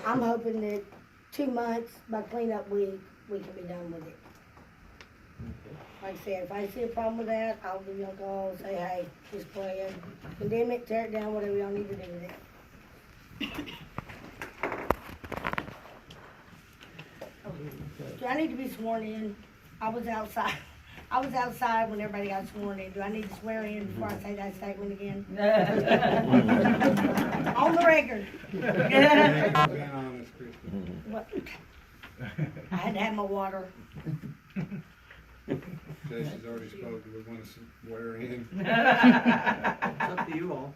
[SPEAKER 15] I'm hoping that 2 months by cleanup week, we can be done with it. Like I said, if I see a problem with that, I'll give you a call and say, hey, just go ahead, condemn it, tear it down, whatever y'all need to do with it. Do I need to be sworn in? I was outside when everybody got sworn in. Do I need to swear in before I say that statement again? On the record.
[SPEAKER 1] Being honest, Christie.
[SPEAKER 15] What? I had to have my water.
[SPEAKER 1] Jason's already spoke, we want to swear in.
[SPEAKER 6] It's up to you all.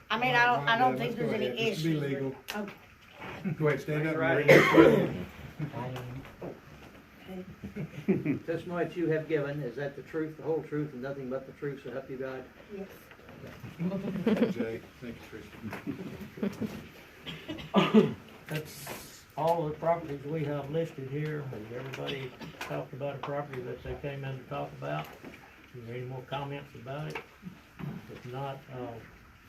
[SPEAKER 15] I mean, I don't think
[SPEAKER 1] Let's go
[SPEAKER 15] there's any
[SPEAKER 1] ahead. This
[SPEAKER 15] issues.
[SPEAKER 1] will be legal.
[SPEAKER 15] Okay.
[SPEAKER 1] Go ahead, stand up.
[SPEAKER 6] Right.
[SPEAKER 1] and read it.
[SPEAKER 6] Testimony that you have given, is that the truth, the whole truth, and nothing but the truth, so help you God?
[SPEAKER 15] Yes.
[SPEAKER 1] Jay, thank you, Christie.
[SPEAKER 2] That's all the properties we have listed here. Has everybody talked about a property that they came in to talk about? Is there any more comments about it? If not,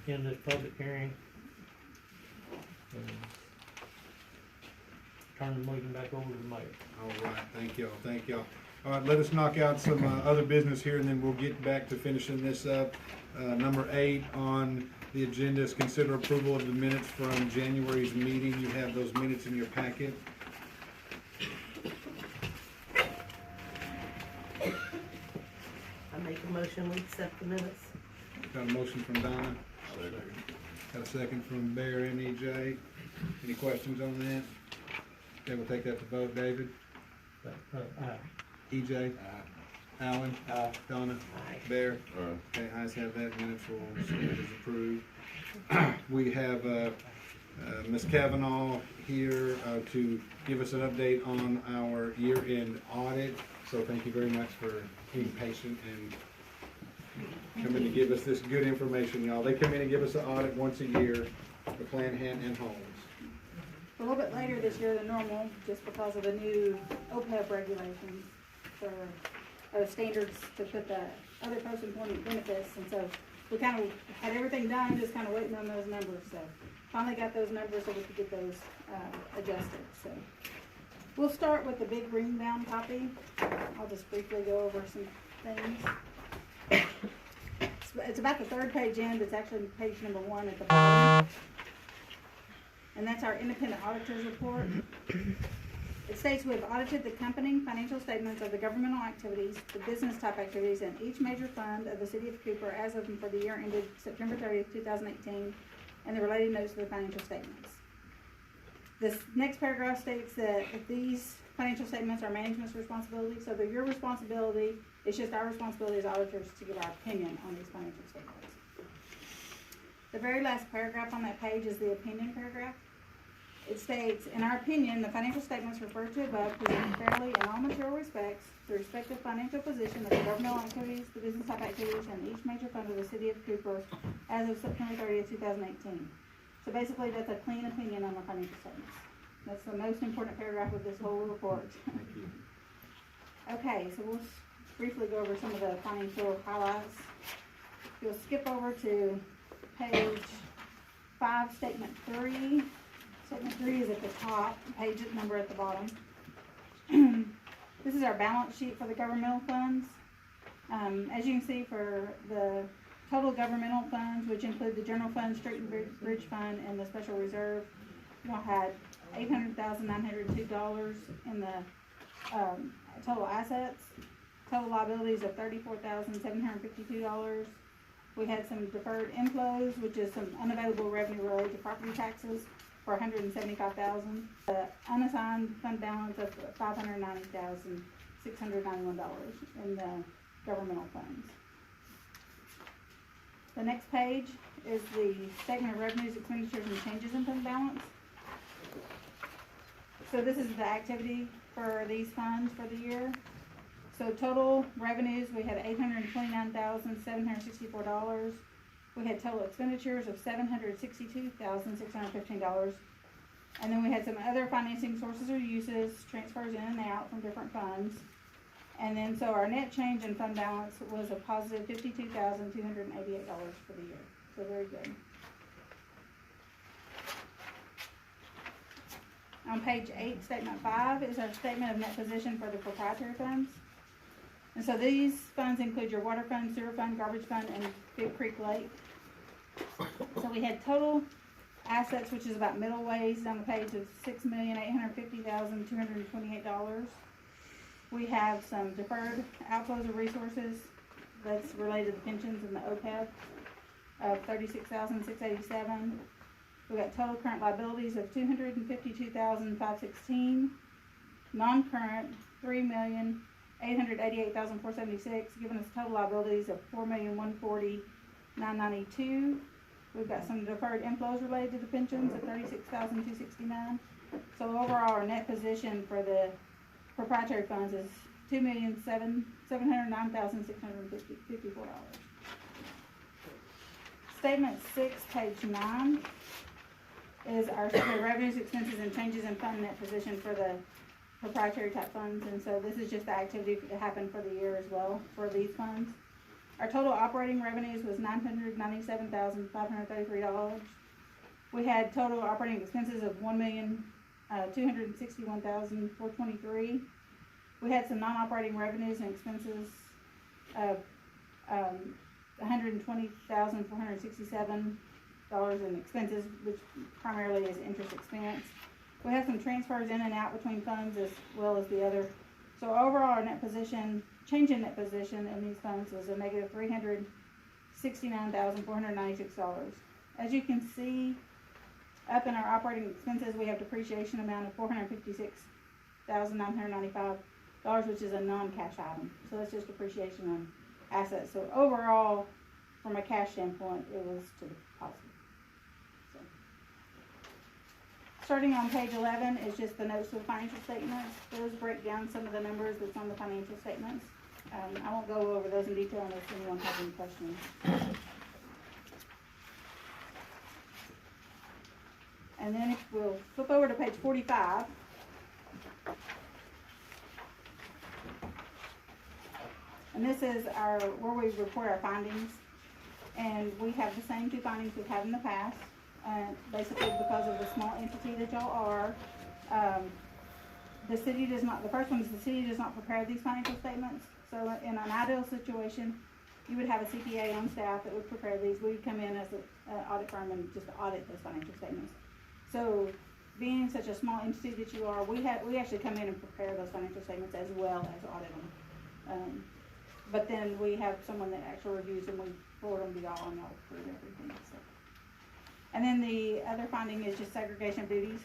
[SPEAKER 2] in this public hearing, turn the meeting back over to the mayor.
[SPEAKER 1] All right, thank y'all. All right, let us knock out some other business here, and then we'll get back to finishing this up. Number 8 on the agenda is consider approval of the minutes from January's meeting. You have those minutes in your packet.
[SPEAKER 8] I make a motion, we accept the minutes.
[SPEAKER 1] Got a motion from Donna. Got a second from Bear and EJ. Any questions on that? Okay, we'll take that to vote. David? EJ? Alan? Donna? Bear? Okay, ayes have that. Minutes will stand as approved. We have Ms. Kavanaugh here to give us an update on our year-end audit. So thank you very much for being patient and coming to give us this good information, y'all. They come in and give us an audit once a year for Plan Hand and Homes.
[SPEAKER 16] A little bit later this year than normal, just because of the new OPEB regulations for standards to put the other post-employment benefits, and so we kind of had everything done, just kind of waiting on those numbers, so finally got those numbers so we could get those adjusted, so. We'll start with the big green bound copy. I'll just briefly go over some things. It's about the third page in, but it's actually page number 1 at the bottom. And that's our independent auditor's report. It states we have audited the accompanying financial statements of the governmental activities, the business type activities, and each major fund of the city of Cooper as of and for the year ended September 30th, 2018, and the related notes to the financial statements. This next paragraph states that if these financial statements are management's responsibility, so they're your responsibility, it's just our responsibility as auditors to give our opinion on these financial statements. The very last paragraph on that page is the opinion paragraph. It states, in our opinion, the financial statements referred to above present fairly in all material respects the respective financial position of the governmental activities, the business type activities, and each major fund of the city of Cooper as of September 30th, 2018. So basically, that's a clean opinion on the financial statements. That's the most important paragraph of this whole report.
[SPEAKER 1] Thank you.
[SPEAKER 16] Okay, so we'll briefly go over some of the financial highlights. You'll skip over to page 5, statement 3. Statement 3 is at the top, page number at the bottom. This is our balance sheet for the governmental funds. As you can see, for the total governmental funds, which include the general fund, street and bridge fund, and the special reserve, we had $800,902 in the total assets. Total liabilities of $34,752. We had some deferred inflows, which is some unavailable revenue related to property taxes, for $175,000. The unassigned fund balance of $590,691 in the governmental funds. The next page is the statement of revenues, expenditures, and changes in fund balance. So this is the activity for these funds for the year. So total revenues, we had $829,764. We had total expenditures of $762,615. And then we had some other financing sources or uses, transfers in and out from different funds. And then so our net change in fund balance was a positive $52,288 for the year. So very good. On page 8, statement 5 is our statement of net position for the proprietary funds. And so these funds include your water fund, sewer fund, garbage fund, and Big Creek Lake. So we had total assets, which is about middle ways on the page, of $6,850,228. We have some deferred outflows of resources that's related to the pensions and the OPEB of $36,687. We got total current liabilities of $252,516. Non-current $3,888,476, giving us total liabilities of $4,140,992. We've got some deferred inflows related to the pensions of $36,269. So overall, our net position for the proprietary funds is $2,709,654. Statement 6, page 9, is our statement of revenues, expenses, and changes in fund net position for the proprietary type funds. And so this is just the activity that happened for the year as well for these funds. Our total operating revenues was $997,533. We had total operating expenses of $1,261,423. We had some non-operating revenues and expenses of $120,467 in expenses, which primarily is interest expense. We have some transfers in and out between funds as well as the other. So overall, our net position, change in net position in these funds is a negative $369,496. As you can see, up in our operating expenses, we have depreciation amount of $456,995, which is a non-cash item. So that's just depreciation on assets. So overall, from a cash standpoint, it was to the positive. So. starting on page 11 is just the notes of the financial statements. Those break down some of the numbers that's on the financial statements. I won't go over those in detail unless anyone has any questions. And then if we'll flip over to page 45. And this is where we report our findings. And we have the same two findings we've had in the past. Basically because of the small entity that y'all are. The first one is the city does not prepare these financial statements. So in an ideal situation, you would have a CPA on staff that would prepare these. We would come in as an audit firm and just audit those financial statements. So being such a small entity that you are, we actually come in and prepare those financial statements as well as audit them. But then we have someone that actually reviews them. We forward them to y'all and y'all approve everything. So. And then the other finding is just segregation of duties.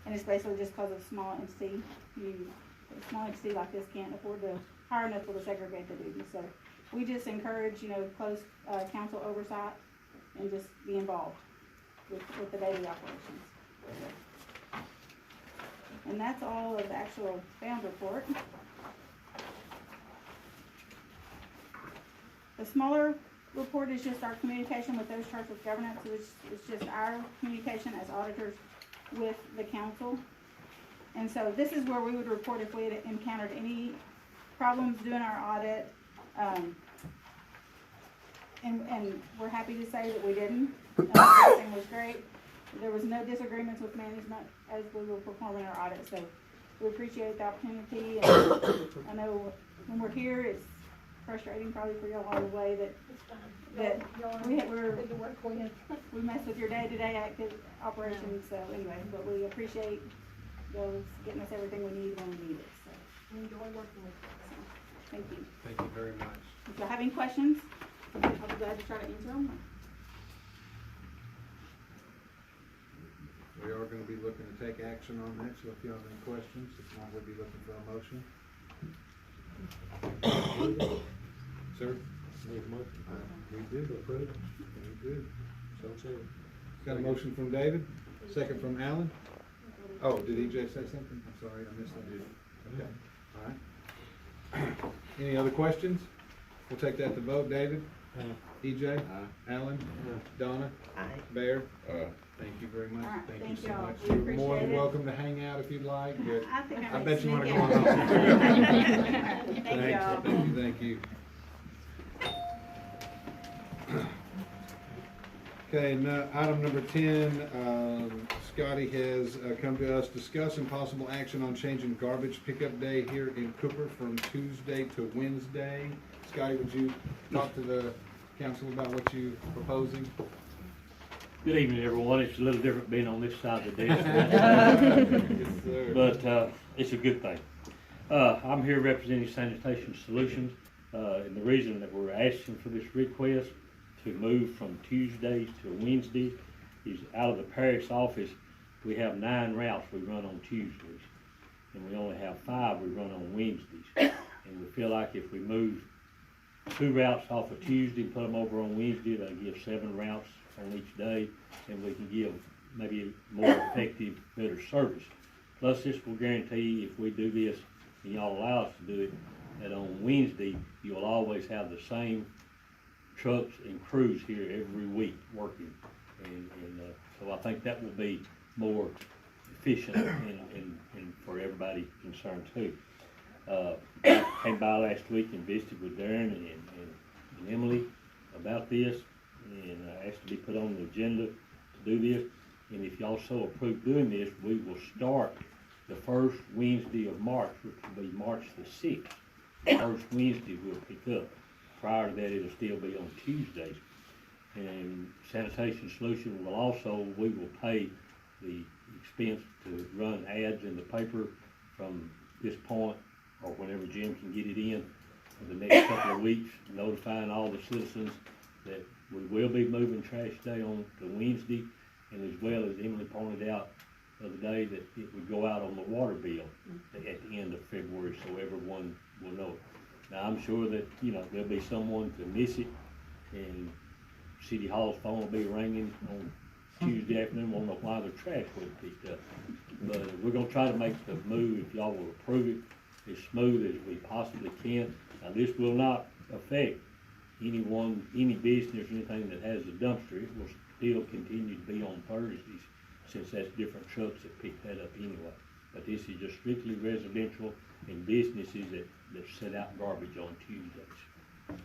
[SPEAKER 16] And it's basically just because of small entity. A small entity like this can't afford to hire enough people to segregate the duties. So we just encourage, close council oversight and just be involved with the daily operations. And that's all of the actual bound report. The smaller report is just our communication with those charged with governance. It's just our communication as auditors with the council. And so this is where we would report if we had encountered any problems doing our audit. And we're happy to say that we didn't. Everything was great. There was no disagreements with management as we were performing our audit. So we appreciate the opportunity. And I know when we're here, it's frustrating probably for y'all all the way that we mess with your day-to-day active operations. So anyway, but we appreciate those getting us everything we need when we need it. So we enjoy working with you. So, thank you.
[SPEAKER 1] Thank you very much.
[SPEAKER 16] If y'all have any questions, I'll be glad to try to answer them.
[SPEAKER 1] We are going to be looking to take action on that, so if you have any questions, if not, we'll be looking for a motion. Sir?
[SPEAKER 14] Make a motion.
[SPEAKER 1] We did approve it. We did.
[SPEAKER 14] So say.
[SPEAKER 1] Got a motion from David, second from Alan. Oh, did EJ say something? I'm sorry, I missed that. Okay, all right. Any other questions? We'll take that to vote. David? EJ? Alan? Donna? Bear? Thank you very much.
[SPEAKER 16] Right,
[SPEAKER 1] Thank you so
[SPEAKER 16] y'all.
[SPEAKER 1] much.
[SPEAKER 16] We
[SPEAKER 1] You're more than
[SPEAKER 16] appreciate it.
[SPEAKER 1] welcome to hang out if you'd like, but I
[SPEAKER 16] may
[SPEAKER 1] bet you want to
[SPEAKER 16] sneak
[SPEAKER 1] go on
[SPEAKER 16] in.
[SPEAKER 1] home.
[SPEAKER 16] Thank y'all.
[SPEAKER 1] Thank you. Okay, item number 10, Scotty has come to us, discuss and possible action on changing garbage pickup day here in Cooper from Tuesday to Wednesday. Scotty, would you talk to the council about what you're proposing?
[SPEAKER 17] Good evening, everyone. It's a little different being on this side of the desk.
[SPEAKER 1] Yes, sir.
[SPEAKER 17] But it's a good thing. I'm here representing Sanitation Solutions, and the reason that we're asking for this request to move from Tuesdays to Wednesdays is out of the parish office. We have 9 routes we run on Tuesdays, and we only have 5 we run on Wednesdays. And we feel like if we move 2 routes off of Tuesday and put them over on Wednesday, that'll give 7 routes on each day, and we can give maybe more effective, better service. Plus, this will guarantee if we do this and y'all allow us to do it, that on Wednesday you'll always have the same trucks and crews here every week working, and so I think that will be more efficient and for everybody concerned too. I came by last week and visited with Darren and Emily about this, and asked to be put on the agenda to do this. And if y'all so approve doing this, we will start the first Wednesday of March, which will be March the 6th. The first Wednesday we'll pick up. Prior to that, it'll still be on Tuesdays. And Sanitation Solution will also, we will pay the expense to run ads in the paper from this point or whenever Jim can get it in for the next couple of weeks, notifying all the citizens that we will be moving trash day on to Wednesday, and as well as Emily pointed out the other day that it would go out on the water bill at the end of February, so everyone will know it. Now, I'm sure that, there'll be someone to miss it, and City Hall's phone will be ringing on Tuesday afternoon, won't know why their trash wasn't picked up. But we're gonna try to make the move, if y'all will approve it, as smooth as we possibly can. Now, this will not affect anyone, any business or anything that has a dumpster. It will still continue to be on Thursdays, since that's different trucks that pick that up anyway. But this is just strictly residential and businesses that set out garbage on Tuesdays.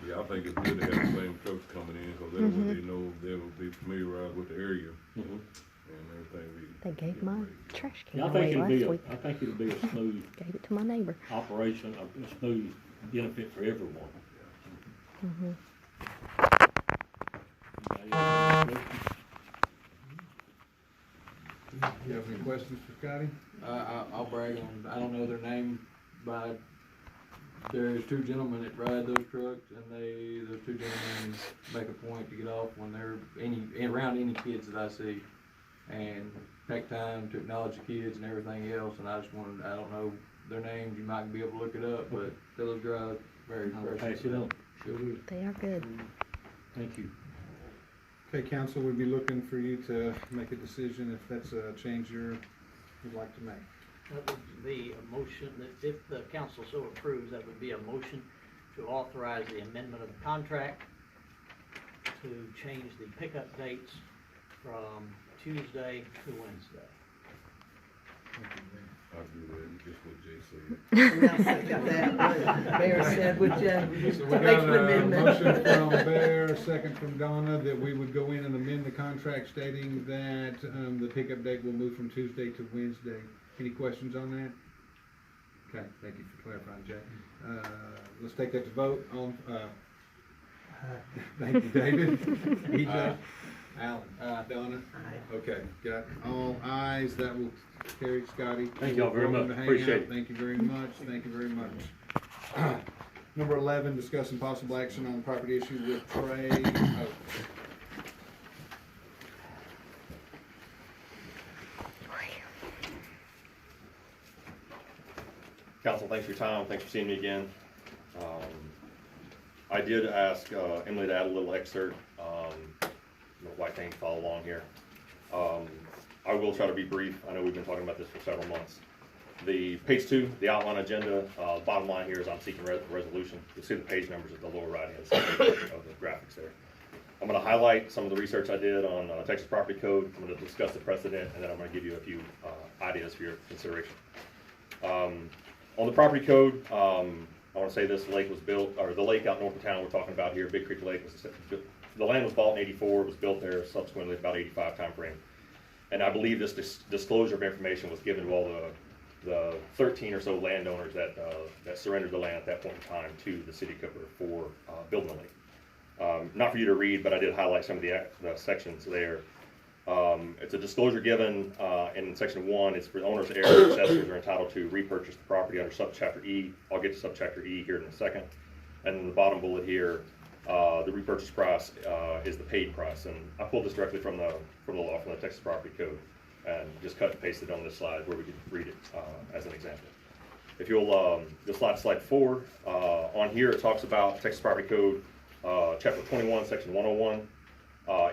[SPEAKER 14] Yeah, I think it's good to have the same trucks coming in, cause that way they know, they will be familiarized with the area and everything.
[SPEAKER 18] They gave my trash can
[SPEAKER 17] Yeah,
[SPEAKER 18] away last week.
[SPEAKER 17] I think it'll be a smooth
[SPEAKER 18] Gave it to my neighbor.
[SPEAKER 17] operation, a smooth benefit for everyone.
[SPEAKER 18] Mhm.
[SPEAKER 1] You have any questions for Scotty?
[SPEAKER 6] I'll brag on, I don't know their name, but there's two gentlemen that ride those trucks, and those two gentlemen make a point to get off when they're around any kids that I see, and take time to acknowledge the kids and everything else, and I don't know their names, you might be able to look it up, but those guys very
[SPEAKER 17] I'll
[SPEAKER 6] impressive.
[SPEAKER 17] pass it on.
[SPEAKER 6] Sure will.
[SPEAKER 18] They are good.
[SPEAKER 17] Thank you.
[SPEAKER 1] Okay, council, we'd be looking for you to make a decision if that's a change you'd like to make.
[SPEAKER 6] That would be a motion, that if the council so approves, that would be a motion to authorize the amendment of the contract to change the pickup dates from Tuesday to Wednesday.
[SPEAKER 14] I'll do that, just what Jay said.
[SPEAKER 8] Bear said, would you?
[SPEAKER 1] So we got a motion from Bear, a second from Donna, that we would go in and amend the contract stating that, the pickup date will move from Tuesday to Wednesday. Any questions on that? Okay, thank you for clarifying, Jay. Let's take that to vote on, thank you, David. EJ? Alan? Donna? Okay, got all ayes, that will carry. Scotty.
[SPEAKER 17] Thank y'all very much.
[SPEAKER 1] Welcome to hang
[SPEAKER 17] Appreciate
[SPEAKER 1] out.
[SPEAKER 17] it.
[SPEAKER 1] Thank you very much, thank you very much. Number 11, discussing possible action on property issue with Trey Oaks.
[SPEAKER 19] Council, thanks for your time. Thanks for seeing me again. I did ask Emily to add a little excerpt, white thing to follow along here. I will try to be brief. I know we've been talking about this for several months. The page 2, the outline agenda, bottom line here is I'm seeking resolution. You'll see the page numbers at the lower right-hand side of the graphics there. I'm going to highlight some of the research I did on Texas Property Code. I'm going to discuss the precedent, and then I'm going to give you a few ideas for your consideration. On the property code, I want to say this lake was built, or the lake out north of town we're talking about here, Big Creek Lake, the land was bought in '84, was built there subsequently about '85 timeframe. And I believe this disclosure of information was given to all the 13 or so landowners that surrendered the land at that point in time to the city of Cooper for building the lake. Not for you to read, but I did highlight some of the sections there. It's a disclosure given in section 1. It's for owners, heirs, and successors are entitled to repurchase the property under subchapter E. I'll get to subchapter E here in a second. And then the bottom bullet here, the repurchase price is the paid price. And I pulled this directly from the law, from the Texas Property Code, and just cut and pasted on this slide where we could read it as an example. If you'll slide to slide 4, on here it talks about Texas Property Code, chapter 21, section 101.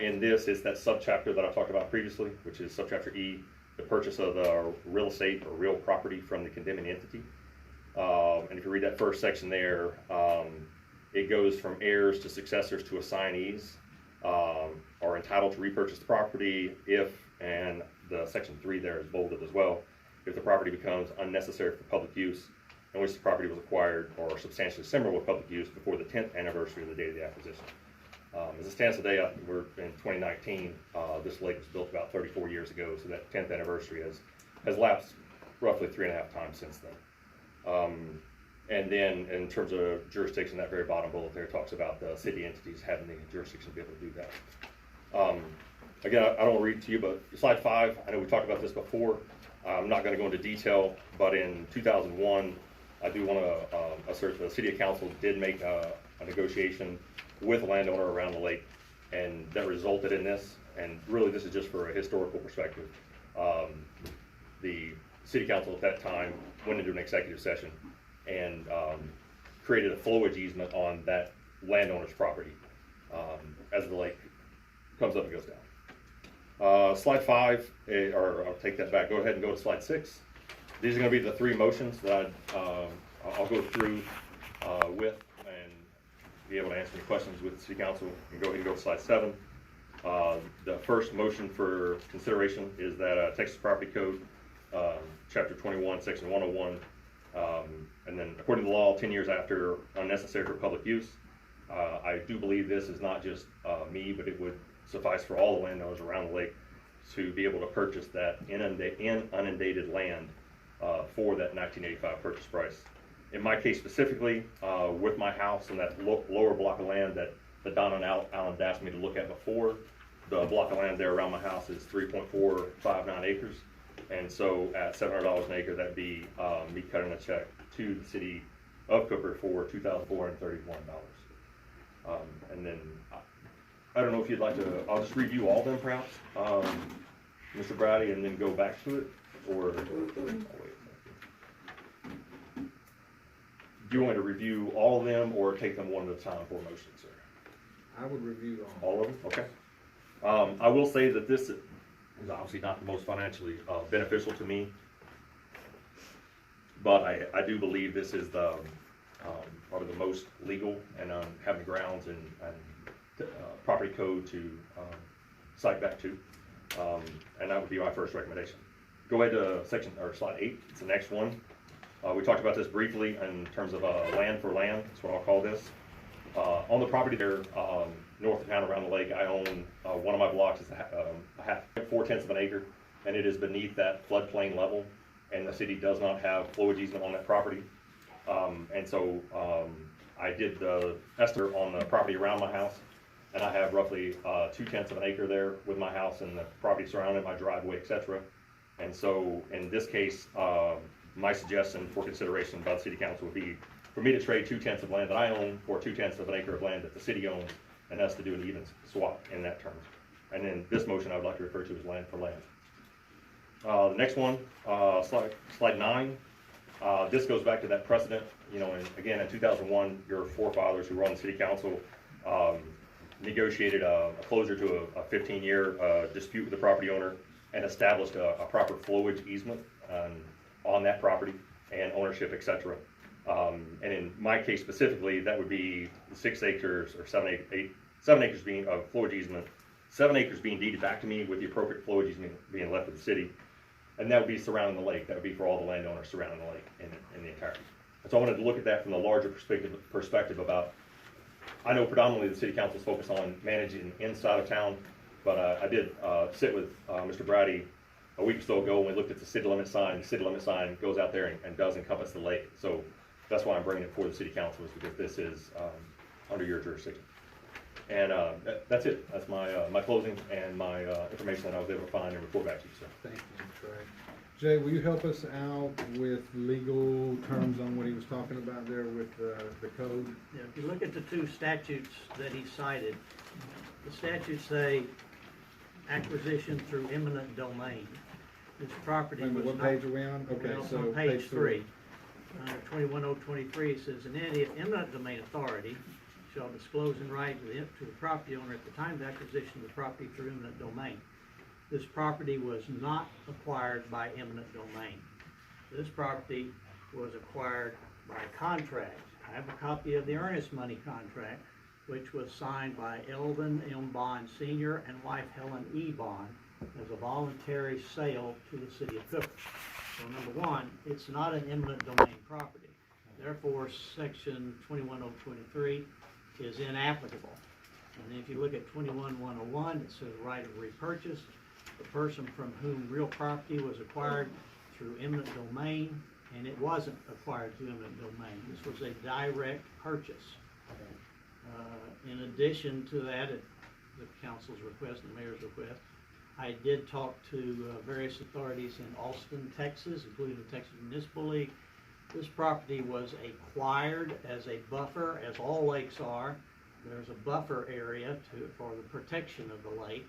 [SPEAKER 19] In this, it's that subchapter that I talked about previously, which is subchapter E, the purchase of the real estate or real property from the condemning entity. And if you read that first section there, it goes from heirs to successors to assignees are entitled to repurchase the property if, and the section 3 there is bolded as well, if the property becomes unnecessary for public use in which the property was acquired or substantially similar with public use before the 10th anniversary of the date of the acquisition. As it stands today, we're in 2019. This lake was built about 34 years ago, so that 10th anniversary has lapsed roughly 3.5 times since then. And then in terms of jurisdiction, that very bottom bullet there talks about the city entities having the jurisdiction to be able to do that. Again, I don't want to read to you, but slide 5, I know we talked about this before. I'm not going to go into detail, but in 2001, I do want to assert the city council did make a negotiation with a landowner around the lake, and that resulted in this. And really, this is just for a historical perspective. The city council at that time went into an executive session and created a flowage easement on that landowner's property as the lake comes up and goes down. Slide 5, or I'll take that back, go ahead and go to slide 6. These are gonna be the 3 motions that I'll go through with and be able to answer any questions with the city council. And go ahead and go to slide 7. The first motion for consideration is that Texas Property Code, Chapter 21, Section 101, and then according to the law, 10 years after unnecessary for public use. I do believe this is not just me, but it would suffice for all the landowners around the lake to be able to purchase that in unundated land for that 1985 purchase price. In my case specifically, with my house and that lower block of land that Donna and Alan asked me to look at before, the block of land there around my house is 3.459 acres. And so at $700 an acre, that'd be me cutting a check to the city of Cooper for $2,431. And then I don't know if you'd like to, I'll just review all of them perhaps, Mr. Brady, and then go back to it, or do you want me to review all of them or take them one at a time for motion, sir?
[SPEAKER 1] I would review
[SPEAKER 19] all of them. Okay. I will say that this is obviously not the most financially beneficial to me, but I do believe this is the probably the most legal and having grounds and property code to cite back to, and that would be my first recommendation. Go ahead to slide 8. It's the next one. We talked about this briefly in terms of land for land. That's what I'll call this. On the property there, north of town around the lake, I own one of my blocks is 4/10 of an acre, and it is beneath that floodplain level, and the city does not have flowage easement on that property. And so I did the estimate on the property around my house, and I have roughly 2/10 of an acre there with my house and the property surrounding my driveway, etc. And so in this case, my suggestion for consideration by the city council would be for me to trade 2/10 of land that I own for 2/10 of an acre of land that the city owns, and us to do an even swap in that terms. And then this motion I would like to refer to as land for land. The next one, slide 9. This goes back to that precedent, you know, and again, in 2001, your forefathers who were on the city council negotiated a closure to a 15-year dispute with the property owner and established a proper flowage easement on that property and ownership, etc. And in my case specifically, that would be 6 acres or 7 acres being of flowage easement, 7 acres being deeded back to me with the appropriate flowage easement being left with the city. And that would be surrounding the lake. That would be for all the landowners surrounding the lake in the entirety. And so I wanted to look at that from the larger perspective about, I know predominantly the city council is focused on managing inside of town, but I did sit with Mr. Brady a week or so ago when we looked at the city limit sign. The city limit sign goes out there and does encompass the lake. So that's why I'm bringing it before the city council, is because this is under your jurisdiction. And that's it. That's my closing and my information that I was able to find and report back to you, sir.
[SPEAKER 1] Thank you, Trey. Jay, will you help us out with legal terms on what he was talking about there with the code?
[SPEAKER 2] Yeah, if you look at the 2 statutes that he cited, the statutes say acquisition through eminent domain. This property was
[SPEAKER 1] what page are we on? Okay,
[SPEAKER 2] well,
[SPEAKER 1] so
[SPEAKER 2] on page 3.
[SPEAKER 7] 21023,
[SPEAKER 2] it says an entity of eminent domain authority shall disclose in writing to the property owner at the time of acquisition of the property through eminent domain. This property was not acquired by eminent domain. This property was acquired by contract. I have a copy of the earnest money contract, which was signed by Elvin M. Bond Sr. and wife Helen E. Bond as a voluntary sale to the city of Cooper. So number one, it's not an eminent domain property. Therefore, section 21023 is inapplicable. And then if you look at 21101, it says right of repurchase. The person from whom real property was acquired through eminent domain, and it wasn't acquired through eminent domain. This was a direct purchase. In addition to that, at the council's request and the mayor's request, I did talk to various authorities in Austin, Texas, including the Texas Municipal League. This property was acquired as a buffer, as all lakes are. There's a buffer area for the protection of the lake,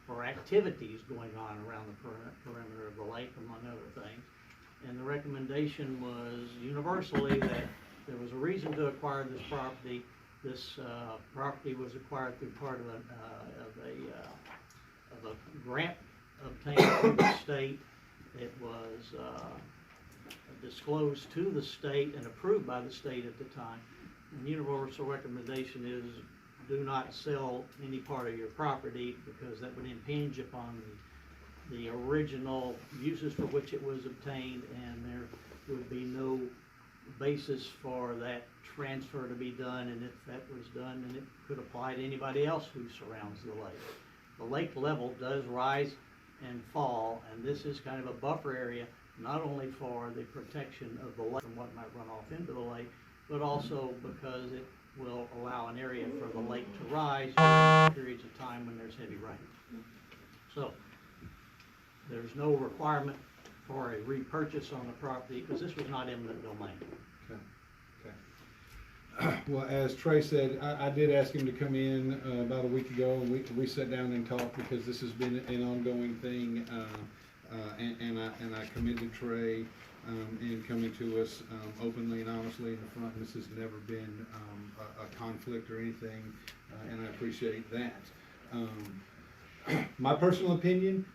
[SPEAKER 2] for activities going on around the perimeter of the lake, among other things. And the recommendation was universally that there was a reason to acquire this property. This property was acquired through part of a of a grant obtained through the state. It was, disclosed to the state and approved by the state at the time. And universal recommendation is do not sell any part of your property because that would impinge upon the original uses for which it was obtained, and there would be no basis for that transfer to be done, and if that was done, then it could apply to anybody else who surrounds the lake. The lake level does rise and fall, and this is kind of a buffer area, not only for the protection of the lake from what might run off into the lake, but also because it will allow an area for the lake to rise during periods of time when there's heavy rain. So there's no requirement for a repurchase on the property because this was not eminent domain.
[SPEAKER 1] Well, as Trey said, I did ask him to come in about a week ago, and we sat down and talked because this has been an ongoing thing, and I commended Trey in coming to us openly and honestly in the front. This has never been a conflict or anything, and I appreciate that. My personal opinion,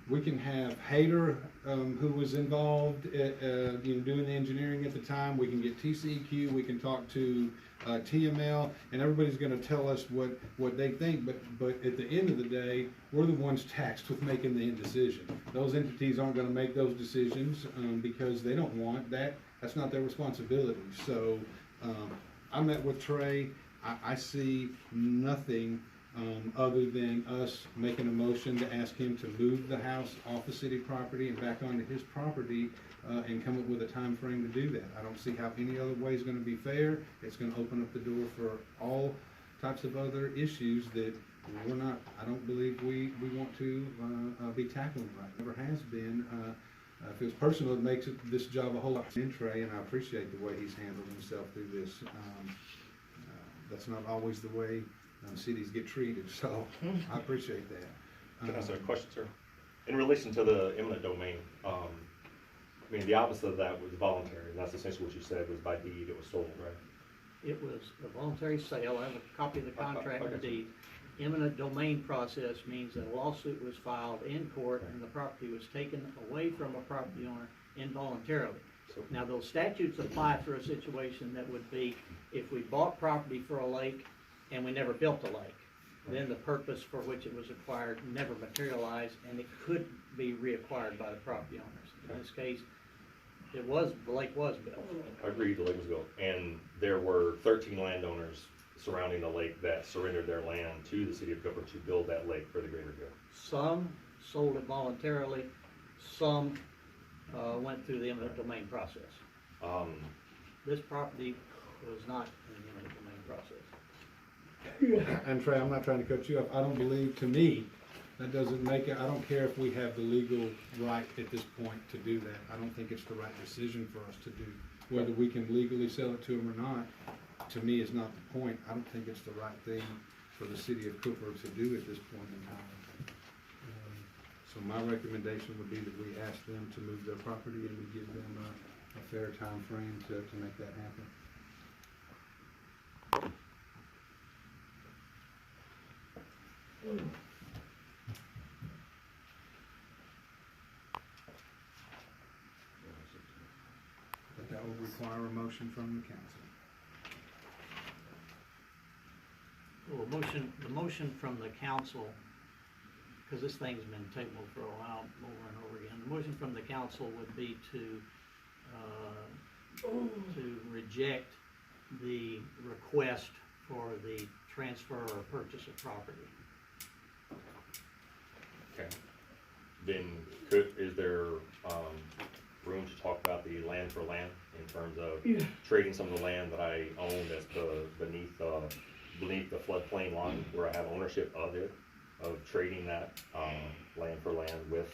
[SPEAKER 1] we can have Hayter, who was involved doing the engineering at the time. We can get TCEQ, we can talk to TML, and everybody's going to tell us what they think. But at the end of the day, we're the ones tasked with making the end decision. Those entities aren't going to make those decisions because they don't want that. That's not their responsibility. So I met with Trey. I see nothing other than us making a motion to ask him to move the house off the city property and back onto his property and come up with a time frame to do that. I don't see how any other way is going to be fair. It's going to open up the door for all types of other issues that we're not, I don't believe we want to be tackling right. Never has been. If it was personal, it makes this job a whole lot in Trey, and I appreciate the way he's handled himself through this. That's not always the way cities get treated, so I appreciate that.
[SPEAKER 19] Can I ask a question, sir? In relation to the eminent domain, I mean, the opposite of that was voluntary, and that's essentially what you said was by deed, it was sold, right?
[SPEAKER 2] It was a voluntary sale. I have a copy of the contract and deed. Eminent domain process means that a lawsuit was filed in court and the property was taken away from a property owner involuntarily. Now, those statutes apply for a situation that would be if we bought property for a lake and we never built a lake. Then the purpose for which it was acquired never materialized, and it could be reacquired by the property owners. In this case, the lake was built.
[SPEAKER 19] I agree, the lake was built, and there were 13 landowners surrounding the lake that surrendered their land to the city of Cooper to build that lake for the greater good.
[SPEAKER 2] Some sold it voluntarily, some went through the eminent domain process. This property was not in the eminent domain process.
[SPEAKER 1] And Trey, I'm not trying to cut you off. I don't believe, to me, that doesn't make it, I don't care if we have the legal right at this point to do that. I don't think it's the right decision for us to do. Whether we can legally sell it to them or not, to me, is not the point. I don't think it's the right thing for the city of Cooper to do at this point in time. So my recommendation would be that we ask them to move their property and we give them a fair time frame to make that happen. But that will require a motion from the council.
[SPEAKER 2] Well, the motion from the council, because this thing's been tabled for a while over and over again, the motion from the council would be to reject the request for the transfer or purchase of property.
[SPEAKER 19] Okay. Then is there room to talk about the land for land in terms of trading some of the land that I own that's beneath the floodplain line where I have ownership of it, of trading that land for land with?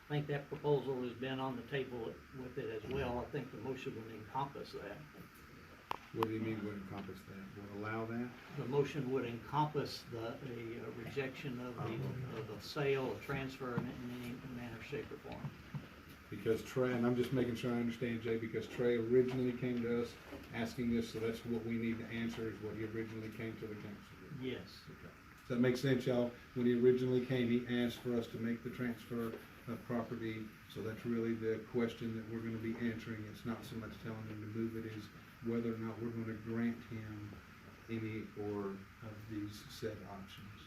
[SPEAKER 2] I think that proposal has been on the table with it as well. I think the motion would encompass that.
[SPEAKER 1] What do you mean would encompass that? Would allow that?
[SPEAKER 2] The motion would encompass the rejection of the sale, a transfer in any manner, shape, or form.
[SPEAKER 1] Because Trey, and I'm just making sure I understand, Jay, because Trey originally came to us asking this, so that's what we need to answer, is what he originally came to the council with.
[SPEAKER 2] Yes.
[SPEAKER 1] Okay. Does that make sense, y'all? When he originally came, he asked for us to make the transfer of property, so that's really the question that we're gonna be answering. It's not so much telling him to move it, is whether or not we're gonna grant him any or of these said options.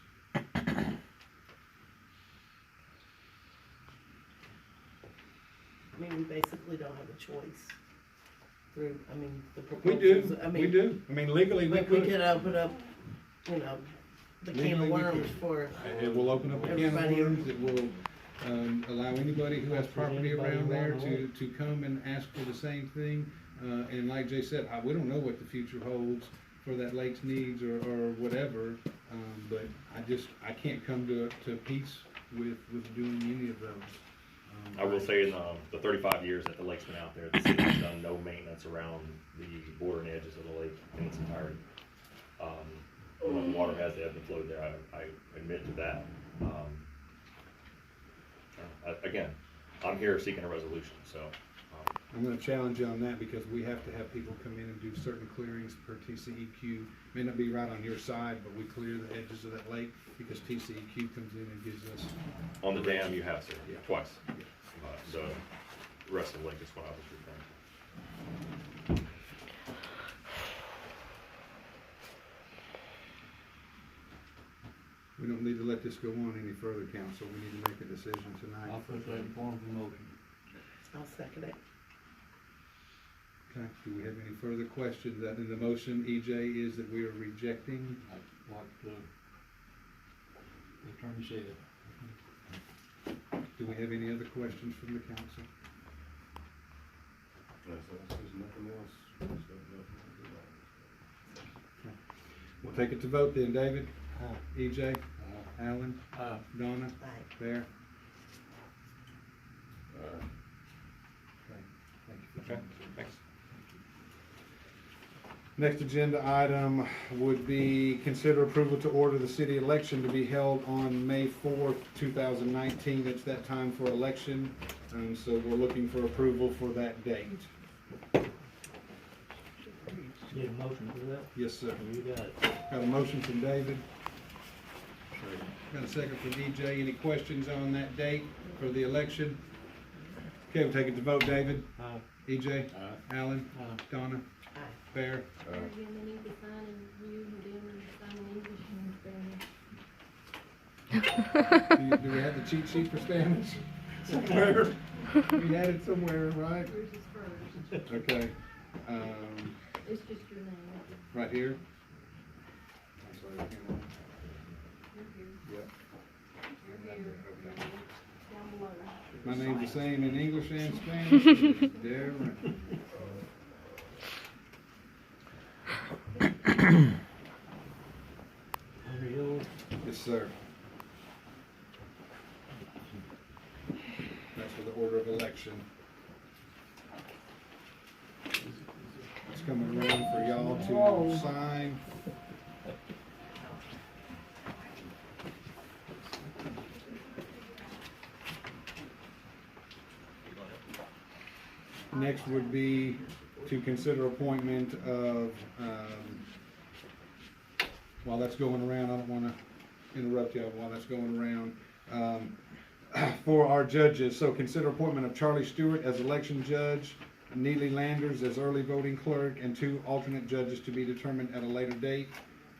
[SPEAKER 20] I mean, we basically don't have a choice through, I mean, the
[SPEAKER 1] We do,
[SPEAKER 20] proposals, I mean.
[SPEAKER 1] we do. I mean, legally, we
[SPEAKER 20] But we
[SPEAKER 1] could.
[SPEAKER 20] could open up, you know, the can
[SPEAKER 1] Legally,
[SPEAKER 20] of
[SPEAKER 1] we
[SPEAKER 20] worms
[SPEAKER 1] could.
[SPEAKER 20] for.
[SPEAKER 1] It will open up a can of
[SPEAKER 20] everybody.
[SPEAKER 1] worms. It will allow anybody who has property around there to come and ask for the same thing. And like Jay said, we don't know what the future holds for that lake's needs or whatever. But I can't come to peace with doing any of those.
[SPEAKER 19] I will say in the 35 years that the lake's been out there, the city has done no maintenance around the bordering edges of the lake in its entirety. When the water has ebbed and flowed there, I admit to that. Again, I'm here seeking a resolution, so.
[SPEAKER 1] I'm gonna challenge you on that because we have to have people come in and do certain clearings per TCEQ. May not be right on your side, but we clear the edges of that lake because TCEQ comes in and gives us.
[SPEAKER 19] On the dam, you have, sir,
[SPEAKER 1] Yeah.
[SPEAKER 19] twice.
[SPEAKER 1] Yeah.
[SPEAKER 19] The rest of the lake is what I was referring to.
[SPEAKER 1] We don't need to let this go on any further, council. We need to make a decision tonight.
[SPEAKER 2] I'll put that in form of a motion.
[SPEAKER 20] I'll second it.
[SPEAKER 1] Okay, do we have any further questions? That in the motion, EJ, is that we are rejecting.
[SPEAKER 2] What the attorney said.
[SPEAKER 1] Do we have any other questions from the council?
[SPEAKER 14] There's nothing else.
[SPEAKER 1] Okay. We'll take it to vote then. David? EJ? Alan? Donna? Bear? Okay, thank you for
[SPEAKER 19] Okay, thanks.
[SPEAKER 1] Next agenda item would be consider approval to order the city election to be held on May 4th, 2019. It's that time for election, so we're looking for approval for that date.
[SPEAKER 2] Need a motion for that?
[SPEAKER 1] Yes, sir.
[SPEAKER 2] You got it.
[SPEAKER 1] Got a motion from David. Got a second from EJ. Any questions on that date for the election? Okay, we'll take it to vote. David? EJ? Alan? Donna? Bear?
[SPEAKER 5] Again, they need to sign in you and then sign in English and Spanish.
[SPEAKER 1] Do we have the cheat sheet for Spanish? Somewhere? We had it somewhere, right?
[SPEAKER 5] Yours is first.
[SPEAKER 1] Okay.
[SPEAKER 5] It's just your name.
[SPEAKER 1] Right here? I'm sorry, I can't-
[SPEAKER 5] You're here.
[SPEAKER 1] Yep.
[SPEAKER 5] You're here.
[SPEAKER 1] Okay.
[SPEAKER 5] Down below.
[SPEAKER 1] My name's the same in English and Spanish. Darren.
[SPEAKER 2] Under yours.
[SPEAKER 1] Yes, sir. That's for the order of election. It's coming around for y'all to sign. Next would be to consider appointment of, while that's going around, I don't wanna interrupt you while that's going around. For our judges, so consider appointment of Charlie Stewart as election judge, Neely Landers as early voting clerk, and 2 alternate judges to be determined at a later date.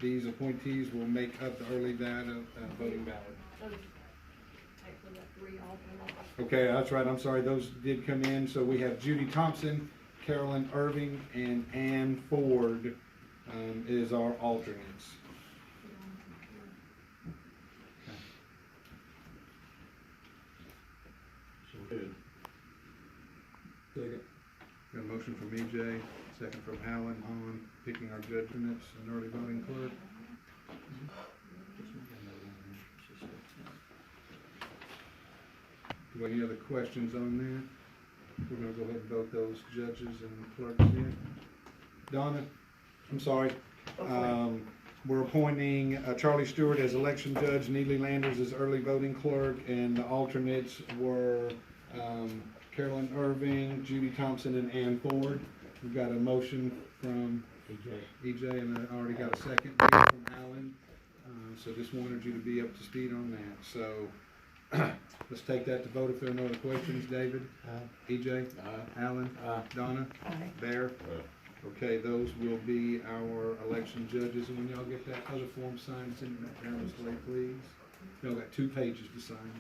[SPEAKER 1] These appointees will make up the early voting ballot.
[SPEAKER 5] Actually, got 3 alternates.
[SPEAKER 1] Okay, that's right, I'm sorry, those did come in, so we have Judy Thompson, Carolyn Irving, and Ann Ford, is our alternates.
[SPEAKER 2] So good.
[SPEAKER 1] Second. Got a motion from EJ, second from Alan on picking our judgments and early voting clerk. Do we have any other questions on that? We're gonna go ahead and vote those judges and clerks in. Donna, I'm sorry. We're appointing Charlie Stewart as election judge, Neely Landers as early voting clerk, and the alternates were Carolyn Irving, Judy Thompson, and Ann Ford. We've got a motion from EJ, and I already got a second here from Alan. So just wanted you to be up to speed on that. So let's take that to vote if there are no other questions. David? EJ? Alan? Donna? Bear? Okay, those will be our election judges, and when y'all get that other form signed, send it back down this way, please. Y'all got 2 pages to sign.